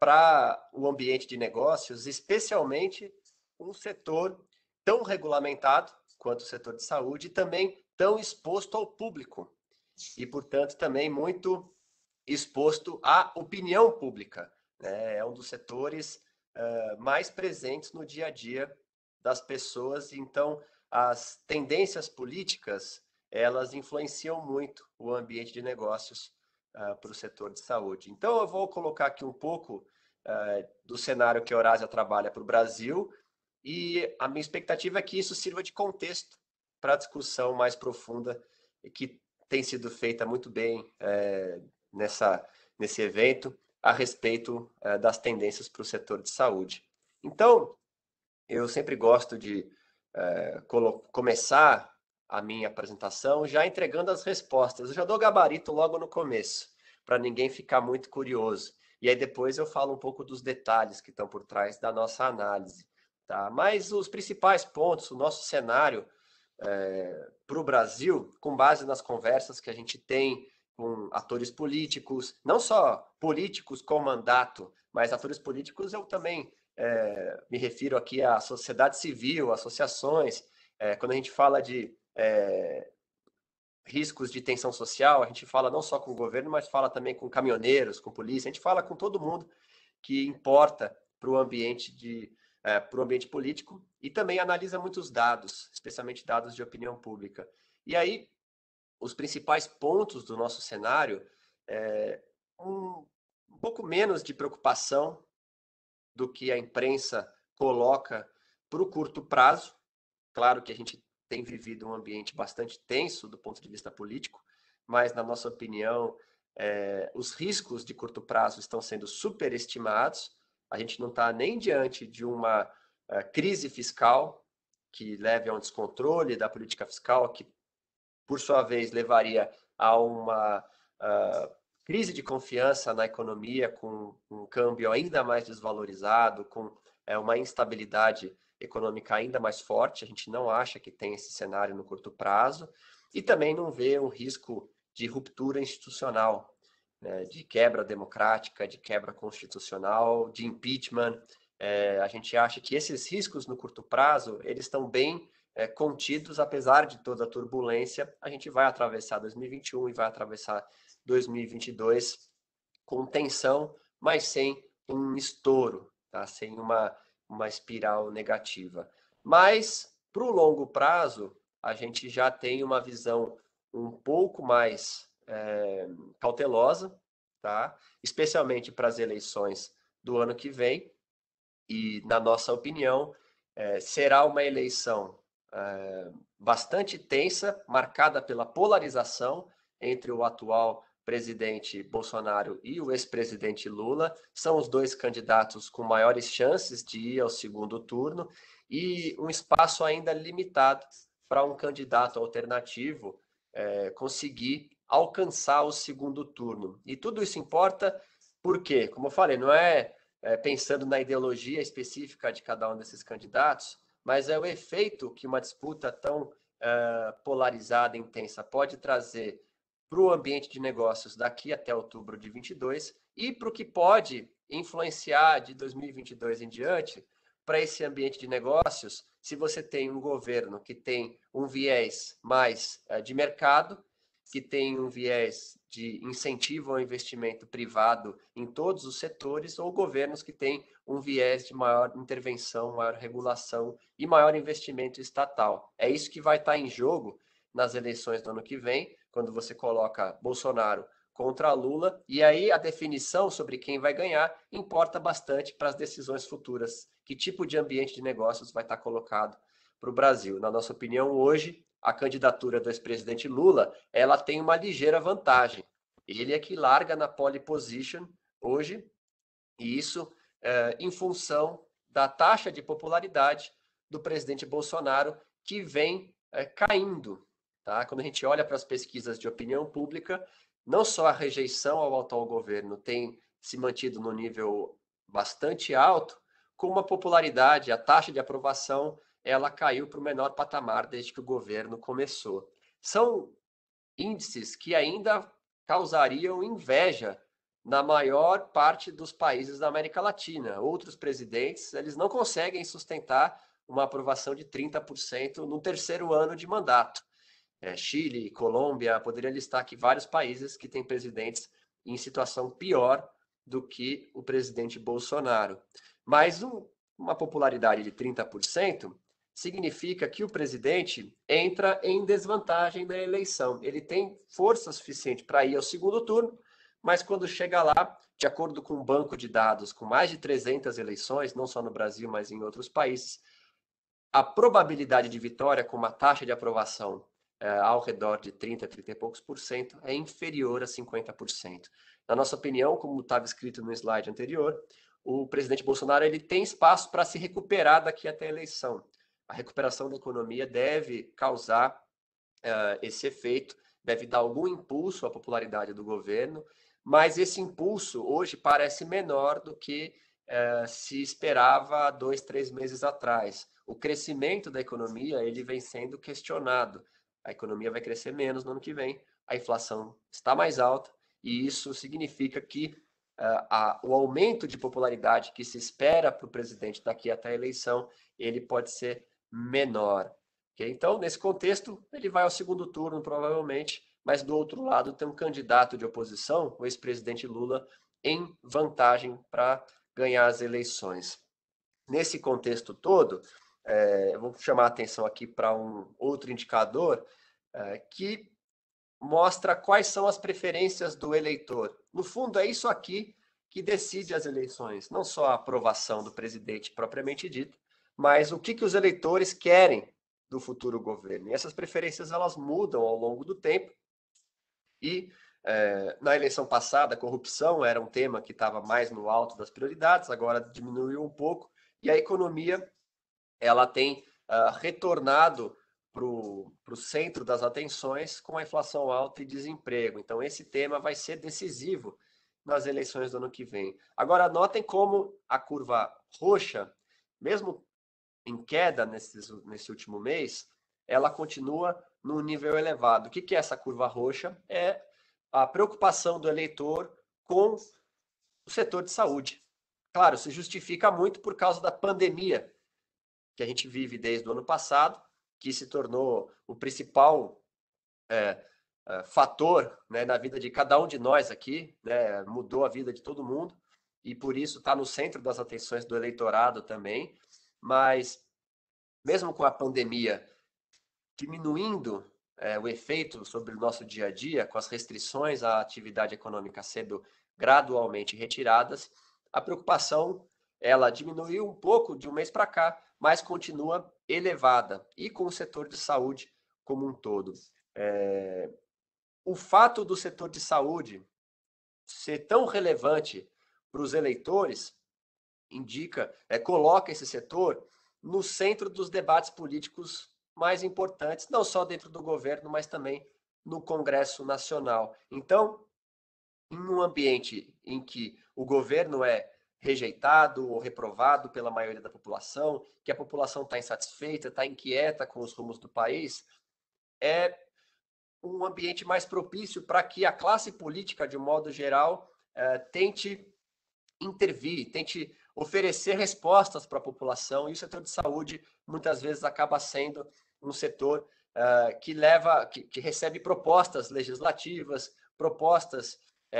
para o ambiente de negócios, especialmente um setor tão regulamentado quanto o setor de saúde e também tão exposto ao público e, portanto, também muito exposto à opinião pública. Né? É um dos setores mais presentes no dia a dia das pessoas. Então, as tendências políticas, elas influenciam muito o ambiente de negócios para o setor de saúde. Então, eu vou colocar aqui um pouco do cenário que a Eurásia trabalha para o Brasil e a minha expectativa é que isso sirva de contexto para a discussão mais profunda que tem sido feita muito bem nesse evento a respeito das tendências para o setor de saúde. Então, eu sempre gosto de começar a minha apresentação já entregando as respostas. Eu já dou gabarito logo no começo, para ninguém ficar muito curioso. E aí depois eu falo um pouco dos detalhes que estão por trás da nossa análise. Tá? Mas os principais pontos, o nosso cenário para o Brasil, com base nas conversas que a gente tem com atores políticos, não só políticos com mandato, mas atores políticos eu também me refiro aqui à sociedade civil, associações. Quando a gente fala de riscos de tensão social, a gente fala não só com o governo, mas fala também com caminhoneiros, com polícia, a gente fala com todo mundo que importa para o ambiente político e também analisa muitos dados, especialmente dados de opinião pública. E aí, os principais pontos do nosso cenário um pouco menos de preocupação do que a imprensa coloca para o curto prazo. Claro que a gente tem vivido um ambiente bastante tenso do ponto de vista político, mas, na nossa opinião, os riscos de curto prazo estão sendo superestimados. A gente não está nem diante de uma crise fiscal que leve a um descontrole da política fiscal, que, por sua vez, levaria a uma crise de confiança na economia, com um câmbio ainda mais desvalorizado, com uma instabilidade econômica ainda mais forte. A gente não acha que tem esse cenário no curto prazo, e também não vê um risco de ruptura institucional, né, de quebra democrática, de quebra constitucional, de impeachment. A gente acha que esses riscos no curto prazo, eles estão bem contidos, apesar de toda a turbulência. A gente vai atravessar 2021 e vai atravessar 2022 com tensão, mas sem um estouro, tá? Sem uma espiral negativa. Mas, para o longo prazo, a gente já tem uma visão um pouco mais cautelosa, tá? Especialmente para as eleições do ano que vem. E, na nossa opinião, será uma eleição bastante tensa, marcada pela polarização entre o atual presidente Bolsonaro e o ex-presidente Lula. São os dois candidatos com maiores chances de ir ao segundo turno, e um espaço ainda limitado para um candidato alternativo conseguir alcançar o segundo turno. E tudo isso importa porque, como eu falei, não é pensando na ideologia específica de cada um desses candidatos, mas é o efeito que uma disputa tão polarizada e intensa pode trazer para o ambiente de negócios daqui até outubro de 22, e para o que pode influenciar de 2022 em diante para esse ambiente de negócios, se você tem um governo que tem um viés mais de mercado, que tem um viés de incentivo ao investimento privado em todos os setores, ou governos que têm um viés de maior intervenção, maior regulação e maior investimento estatal. É isso que vai estar em jogo nas eleições do ano que vem, quando você coloca Bolsonaro contra Lula, e aí a definição sobre quem vai ganhar importa bastante para as decisões futuras. Que tipo de ambiente de negócios vai estar colocado para o Brasil? Na nossa opinião, hoje, a candidatura do ex-presidente Lula, ela tem uma ligeira vantagem. Ele é que larga na pole position hoje, e isso em função da taxa de popularidade do presidente Bolsonaro, que vem caindo. Tá? Quando a gente olha para as pesquisas de opinião pública, não só a rejeição ao atual governo tem se mantido no nível bastante alto, como a popularidade, a taxa de aprovação, ela caiu para o menor patamar desde que o governo começou. São índices que ainda causariam inveja na maior parte dos países da América Latina. Outros presidentes, eles não conseguem sustentar uma aprovação de 30% no terceiro ano de mandato. Chile, Colômbia, poderia listar aqui vários países que têm presidentes em situação pior do que o presidente Bolsonaro. Mas uma popularidade de 30% significa que o presidente entra em desvantagem na eleição. Ele tem força suficiente para ir ao segundo turno, mas quando chega lá, de acordo com um banco de dados com mais de 300 eleições, não só no Brasil, mas em outros países, a probabilidade de vitória com uma taxa de aprovação ao redor de 30 e poucos por cento é inferior a 50%. Na nossa opinião, como estava escrito no slide anterior, o presidente Bolsonaro ele tem espaço para se recuperar daqui até a eleição. A recuperação da economia deve causar esse efeito, deve dar algum impulso à popularidade do governo, mas esse impulso hoje parece menor do que se esperava 2, 3 meses atrás. O crescimento da economia ele vem sendo questionado. A economia vai crescer menos no ano que vem, a inflação está mais alta, e isso significa que o aumento de popularidade que se espera para o presidente daqui até a eleição, ele pode ser menor. Okay? Então, nesse contexto, ele vai ao segundo turno, provavelmente, mas do outro lado tem um candidato de oposição, o ex-presidente Lula, em vantagem para ganhar as eleições. Nesse contexto todo, eu vou chamar a atenção aqui para um outro indicador que mostra quais são as preferências do eleitor. No fundo, é isso aqui que decide as eleições, não só a aprovação do presidente propriamente dito, mas o que os eleitores querem do futuro governo. E essas preferências elas mudam ao longo do tempo. E na eleição passada, a corrupção era um tema que estava mais no alto das prioridades, agora diminuiu um pouco, e a economia ela tem retornado para o centro das atenções com a inflação alta e desemprego. Então, esse tema vai ser decisivo nas eleições do ano que vem. Agora, notem como a curva roxa, mesmo em queda nesse último mês, ela continua num nível elevado. O que é essa curva roxa? É a preocupação do eleitor com o setor de saúde. Claro, se justifica muito por causa da pandemia que a gente vive desde o ano passado, que se tornou o principal fator, né, na vida de cada um de nós aqui, né, mudou a vida de todo mundo, e por isso está no centro das atenções do eleitorado também. Mas, mesmo com a pandemia diminuindo o efeito sobre o nosso dia a dia, com as restrições à atividade econômica sendo gradualmente retiradas, a preocupação ela diminuiu um pouco de um mês para cá, mas continua elevada, e com o setor de saúde como um todo. O fato do setor de saúde ser tão relevante para os eleitores coloca esse setor no centro dos debates políticos mais importantes, não só dentro do governo, mas também no Congresso Nacional. Então, em um ambiente em que o governo é rejeitado ou reprovado pela maioria da população, que a população está insatisfeita, está inquieta com os rumos do país, é um ambiente mais propício para que a classe política, de um modo geral, tente intervir, tente oferecer respostas para a população, e o setor de saúde muitas vezes acaba sendo um setor que recebe propostas legislativas, propostas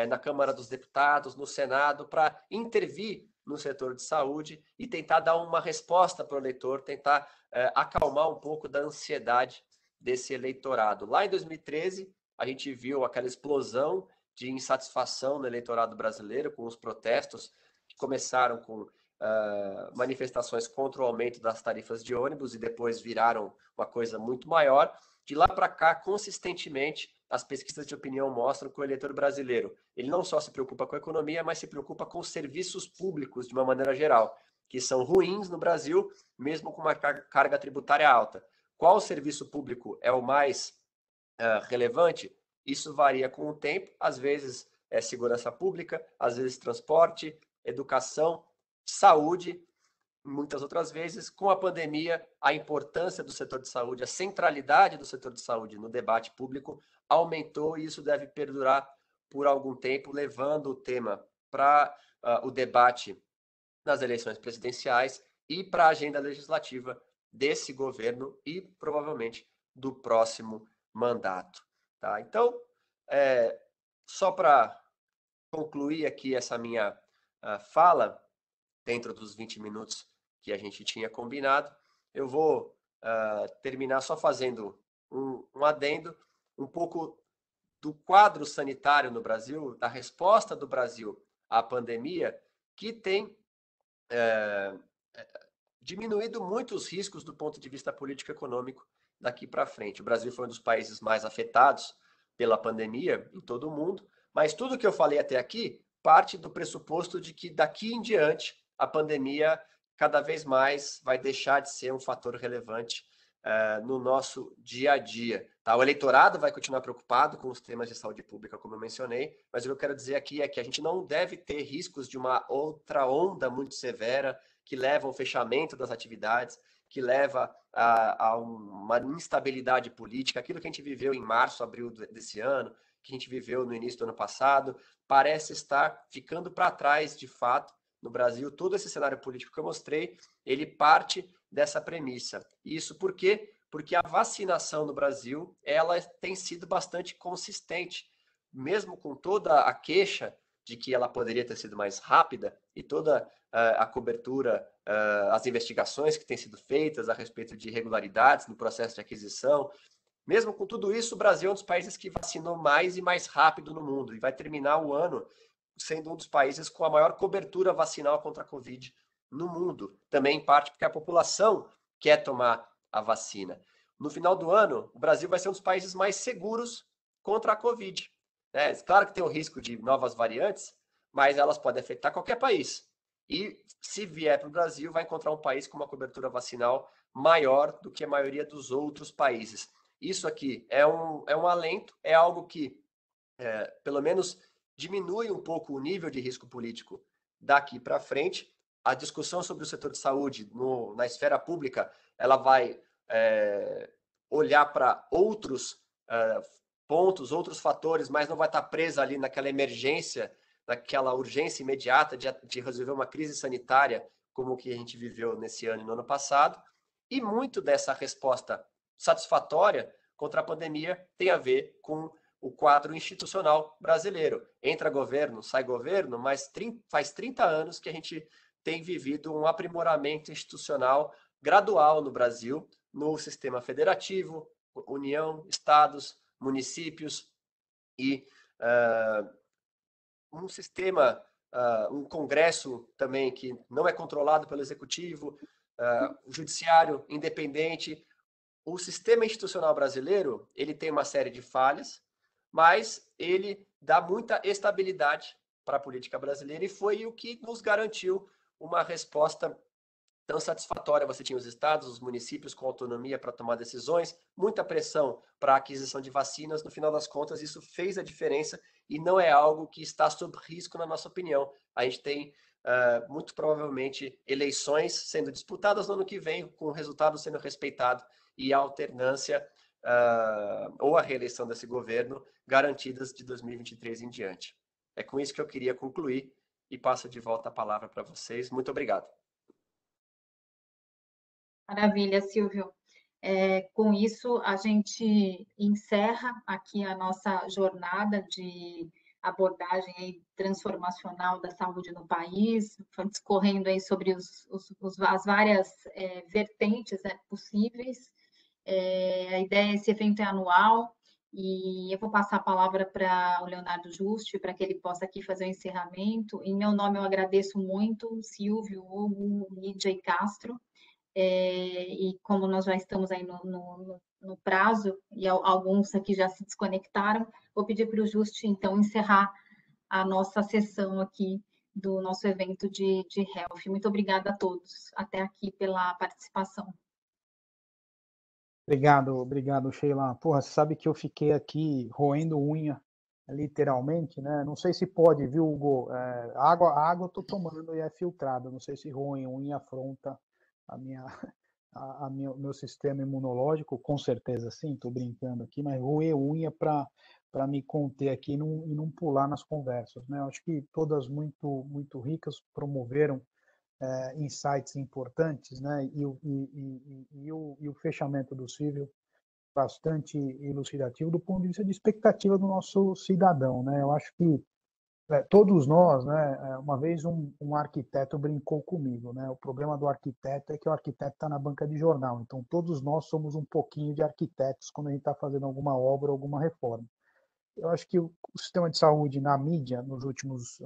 na Câmara dos Deputados, no Senado, para intervir no setor de saúde e tentar dar uma resposta para o eleitor, tentar acalmar um pouco da ansiedade desse eleitorado. Lá em 2013, a gente viu aquela explosão de insatisfação no eleitorado brasileiro, com os protestos que começaram com manifestações contra o aumento das tarifas de ônibus e depois viraram uma coisa muito maior. De lá para cá, consistentemente, as pesquisas de opinião mostram que o eleitor brasileiro, ele não só se preocupa com a economia, mas se preocupa com os serviços públicos de uma maneira geral, que são ruins no Brasil, mesmo com uma carga tributária alta. Qual serviço público é o mais relevante? Isso varia com o tempo, às vezes é segurança pública, às vezes transporte, educação, saúde, muitas outras vezes. Com a pandemia, a importância do setor de saúde, a centralidade do setor de saúde no debate público aumentou, e isso deve perdurar por algum tempo, levando o tema para o debate nas eleições presidenciais e para a agenda legislativa desse governo e provavelmente do próximo mandato. Tá? Então, só para concluir aqui essa minha fala, dentro dos 20 minutos que a gente tinha combinado, eu vou terminar só fazendo um adendo, um pouco do quadro sanitário no Brasil, da resposta do Brasil à pandemia, que tem diminuído muito os riscos do ponto de vista político-econômico daqui para frente. O Brasil foi um dos países mais afetados pela pandemia em todo o mundo, mas tudo que eu falei até aqui parte do pressuposto de que daqui em diante a pandemia cada vez mais vai deixar de ser um fator relevante no nosso dia a dia. Tá? O eleitorado vai continuar preocupado com os temas de saúde pública, como eu mencionei, mas o que eu quero dizer aqui é que a gente não deve ter riscos de uma outra onda muito severa que leva ao fechamento das atividades, que leva a uma instabilidade política. Aquilo que a gente viveu em março, abril desse ano, que a gente viveu no início do ano passado, parece estar ficando para trás, de fato, no Brasil. Todo esse cenário político que eu mostrei, ele parte dessa premissa. Isso por quê? Porque a vacinação no Brasil, ela tem sido bastante consistente, mesmo com toda a queixa de que ela poderia ter sido mais rápida e toda a cobertura, as investigações que têm sido feitas a respeito de irregularidades no processo de aquisição. Mesmo com tudo isso, o Brasil é um dos países que vacinou mais e mais rápido no mundo e vai terminar o ano sendo um dos países com a maior cobertura vacinal contra a Covid no mundo. Também, em parte, porque a população quer tomar a vacina. No final do ano, o Brasil vai ser um dos países mais seguros contra a Covid. Claro que tem o risco de novas variantes, mas elas podem afetar qualquer país. E se vier para o Brasil, vai encontrar um país com uma cobertura vacinal maior do que a maioria dos outros países. Isso aqui é um alento, é algo que, pelo menos, diminui um pouco o nível de risco político daqui para frente. A discussão sobre o setor de saúde na esfera pública, ela vai olhar para outros pontos, outros fatores, mas não vai estar presa ali naquela emergência, naquela urgência imediata de resolver uma crise sanitária como o que a gente viveu nesse ano e no ano passado. E muito dessa resposta satisfatória contra a pandemia tem a ver com o quadro institucional brasileiro. Entra governo, sai governo, mas faz 30 anos que a gente tem vivido um aprimoramento institucional gradual no Brasil, no sistema federativo, União, estados, municípios e um sistema, um Congresso também que não é controlado pelo Executivo, o Judiciário independente. O sistema institucional brasileiro, ele tem uma série de falhas, mas ele dá muita estabilidade para a política brasileira e foi o que nos garantiu uma resposta tão satisfatória. Você tinha os estados, os municípios com autonomia para tomar decisões, muita pressão para a aquisição de vacinas. No final das contas, isso fez a diferença e não é algo que está sob risco, na nossa opinião. A gente tem, muito provavelmente, eleições sendo disputadas no ano que vem, com o resultado sendo respeitado e a alternância ou a reeleição desse governo garantidas de 2023 em diante. É com isso que eu queria concluir e passo de volta a palavra para vocês. Muito obrigado. Maravilha, Silvio. Com isso, a gente encerra aqui a nossa jornada de abordagem aí transformacional da saúde no país, discorrendo aí sobre as várias vertentes possíveis. A ideia, esse evento é anual, e eu vou passar a palavra para o Leonardo Juste, para que ele possa aqui fazer o encerramento. Em meu nome, eu agradeço muito, Silvio, Hugo, Lídia e Castro. E como nós já estamos aí no prazo, e alguns aqui já se desconectaram, vou pedir para o Juste, então, encerrar a nossa sessão aqui do nosso evento de Health. Muito obrigada a todos, até aqui pela participação. Obrigado, Sheila. Porra, você sabe que eu fiquei aqui roendo unha, literalmente, né? Não sei se pode, viu, Hugo? A água eu tô tomando e é filtrada. Não sei se roem unha afronta meu sistema imunológico, com certeza sim, estou brincando aqui, mas roer unha para me conter aqui e não pular nas conversas, né? Eu acho que todas muito ricas, promoveram insights importantes, né? E o fechamento do Silvio bastante elucidativo do ponto de vista de expectativa do nosso cidadão, né? Eu acho que todos nós, né? Uma vez um arquiteto brincou comigo, né? O problema do arquiteto é que o arquiteto está na banca de jornal, então todos nós somos um pouquinho de arquitetos quando a gente está fazendo alguma obra, alguma reforma. Eu acho que o sistema de saúde na mídia nos últimos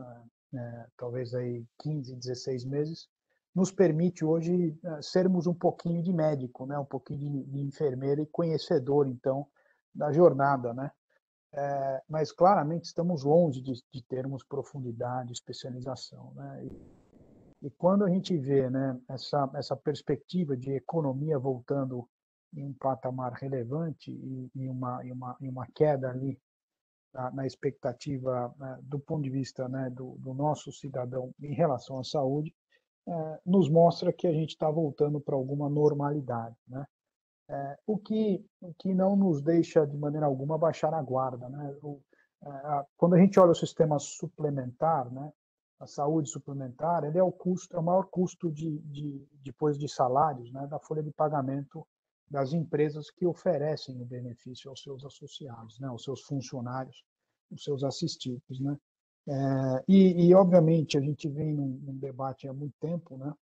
talvez aí 15, 16 meses nos permite hoje sermos um pouquinho de médico, né? Um pouquinho de enfermeiro e conhecedor então da jornada, né? Mas claramente estamos longe de termos profundidade, especialização, né? E quando a gente vê, né, essa perspectiva de economia voltando em um patamar relevante e uma queda ali na expectativa do ponto de vista, né, do nosso cidadão em relação à saúde, nos mostra que a gente está voltando para alguma normalidade, né? O que não nos deixa de maneira alguma baixar a guarda, né? Quando a gente olha o sistema suplementar, né, a saúde suplementar, ele é o maior custo depois de salários, né, da folha de pagamento das empresas que oferecem o benefício aos seus associados, né, aos seus funcionários, aos seus assistidos, né? Obviamente a gente vem num debate há muito tempo, né,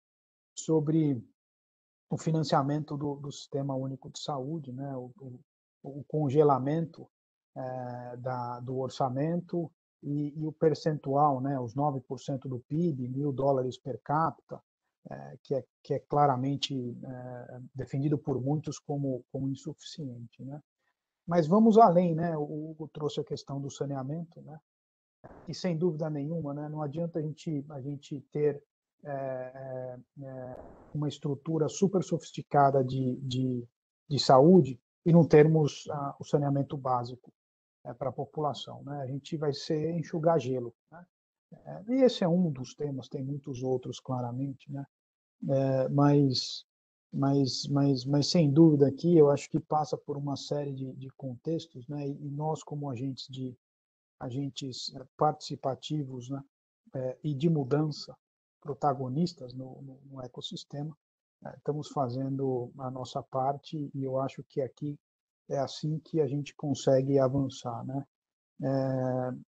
sobre o financiamento do Sistema Único de Saúde, né, o congelamento do orçamento e o percentual, né, os 9% do PIB, $1.000 per capita, que é claramente defendido por muitos como insuficiente, né? Mas vamos além, né? O Hugo trouxe a questão do saneamento, né? E sem dúvida nenhuma, né, não adianta a gente ter uma estrutura super sofisticada de saúde e não termos o saneamento básico para a população, né? A gente vai ser enxugar gelo, né? E esse é um dos temas, tem muitos outros, claramente, né? Mas sem dúvida aqui, eu acho que passa por uma série de contextos, né? E nós, como agentes participativos, né? E de mudança, protagonistas no ecossistema, estamos fazendo a nossa parte e eu acho que aqui é assim que a gente consegue avançar, né?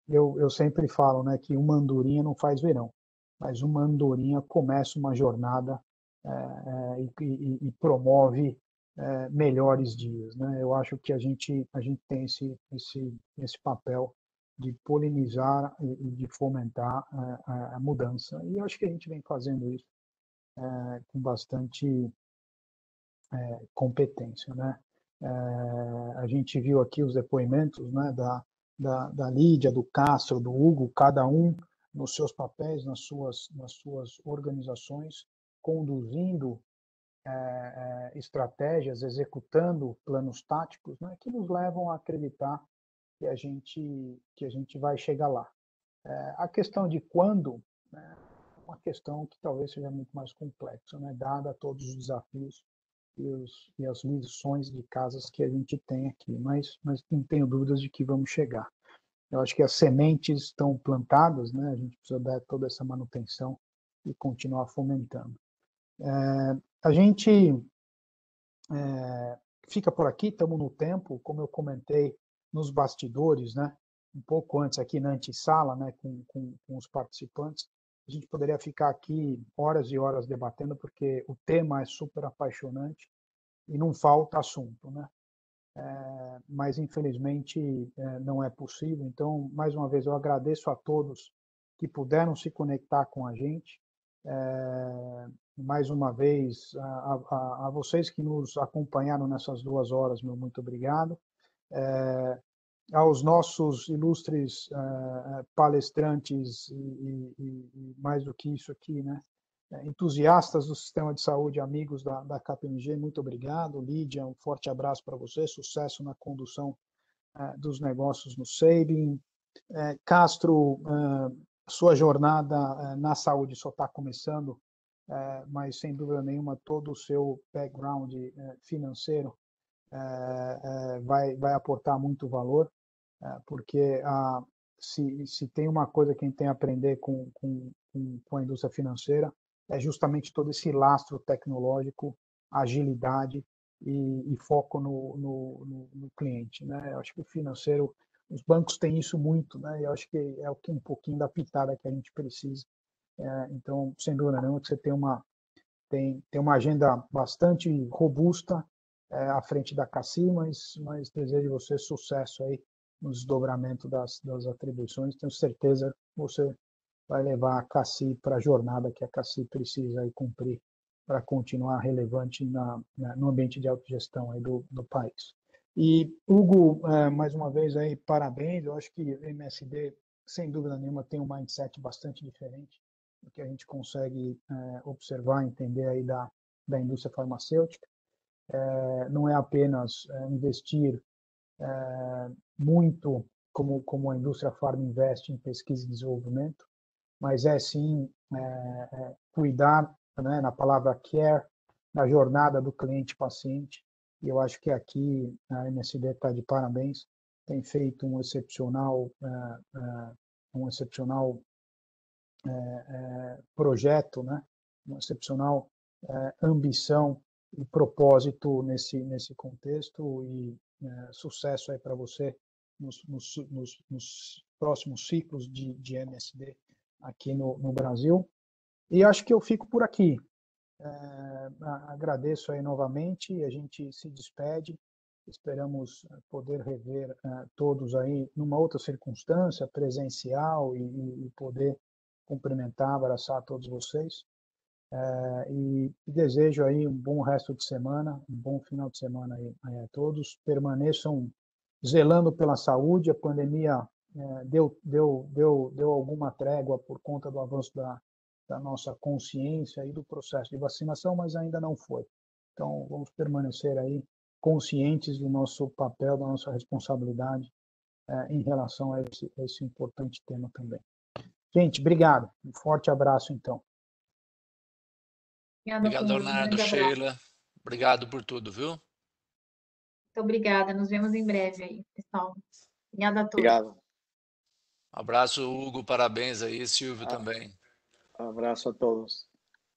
Eu sempre falo, né, que uma andorinha não faz verão, mas uma andorinha começa uma jornada e promove melhores dias, né? Eu acho que a gente tem esse papel de polinizar e de fomentar a mudança. E eu acho que a gente vem fazendo isso com bastante competência, né? A gente viu aqui os depoimentos, né, da Lídia, do Castro, do Hugo, cada um nos seus papéis, nas suas organizações, conduzindo estratégias, executando planos táticos, né, que nos levam a acreditar que a gente vai chegar lá. A questão de quando, né, é uma questão que talvez seja muito mais complexa, né, dada todos os desafios e as lições de casas que a gente tem aqui, mas não tenho dúvidas de que vamos chegar. Eu acho que as sementes estão plantadas, né? A gente precisa dar toda essa manutenção e continuar fomentando. A gente fica por aqui, estamos no tempo, como eu comentei nos bastidores, né? Um pouco antes aqui na antessala, né? Com os participantes, a gente poderia ficar aqui horas e horas debatendo, porque o tema é super apaixonante e não falta assunto, né? Mas infelizmente não é possível. Então, mais uma vez, eu agradeço a todos que puderam se conectar com a gente. Mais uma vez, a vocês que nos acompanharam nessas 2 horas, meu muito obrigado. Aos nossos ilustres palestrantes e mais do que isso aqui, né? Entusiastas do sistema de saúde, amigos da KPMG, muito obrigado. Lídia, um forte abraço para você, sucesso na condução dos negócios no Sabin. Castro, sua jornada na saúde só está começando, mas sem dúvida nenhuma todo o seu background financeiro vai aportar muito valor, porque se tem uma coisa que a gente tem a aprender com a indústria financeira, é justamente todo esse lastro tecnológico, agilidade e foco no cliente, né? Eu acho que o financeiro, os bancos têm isso muito, né? Eu acho que é um pouquinho da pitada que a gente precisa. Então, sem dúvida nenhuma, que você tem uma agenda bastante robusta à frente da CACI, mas desejo você sucesso aí no desdobramento das atribuições. Tenho certeza que você vai levar a CACI para a jornada que a CACI precisa aí cumprir para continuar relevante no ambiente de autogestão aí do país. E, Hugo, mais uma vez, aí, parabéns. Eu acho que o MSD, sem dúvida nenhuma, tem um mindset bastante diferente do que a gente consegue observar, entender aí da indústria farmacêutica. Não é apenas investir muito como a indústria farma investe em pesquisa e desenvolvimento, mas sim cuidar, né, na palavra care, na jornada do cliente-paciente. E eu acho que aqui a MSD está de parabéns, tem feito um excepcional projeto, né, uma excepcional ambição e propósito nesse contexto, e sucesso aí para você nos próximos ciclos de MSD aqui no Brasil. E acho que eu fico por aqui. Agradeço aí novamente e a gente se despede. Esperamos poder rever todos aí numa outra circunstância, presencial, e poder cumprimentar, abraçar todos vocês. E desejo aí um bom resto de semana, um bom final de semana aí a todos. Permaneçam zelando pela saúde. A pandemia deu alguma trégua por conta do avanço da nossa consciência e do processo de vacinação, mas ainda não foi. Então, vamos permanecer aí conscientes do nosso papel, da nossa responsabilidade em relação a esse importante tema também. Gente, obrigado. Um forte abraço, então. Obrigado, Leonardo, Sheila. Obrigado por tudo, viu? Muito obrigada. Nos vemos em breve aí, pessoal. Obrigada a todos. Obrigado. Abraço, Hugo. Parabéns aí. Silvio também. Abraço a todos.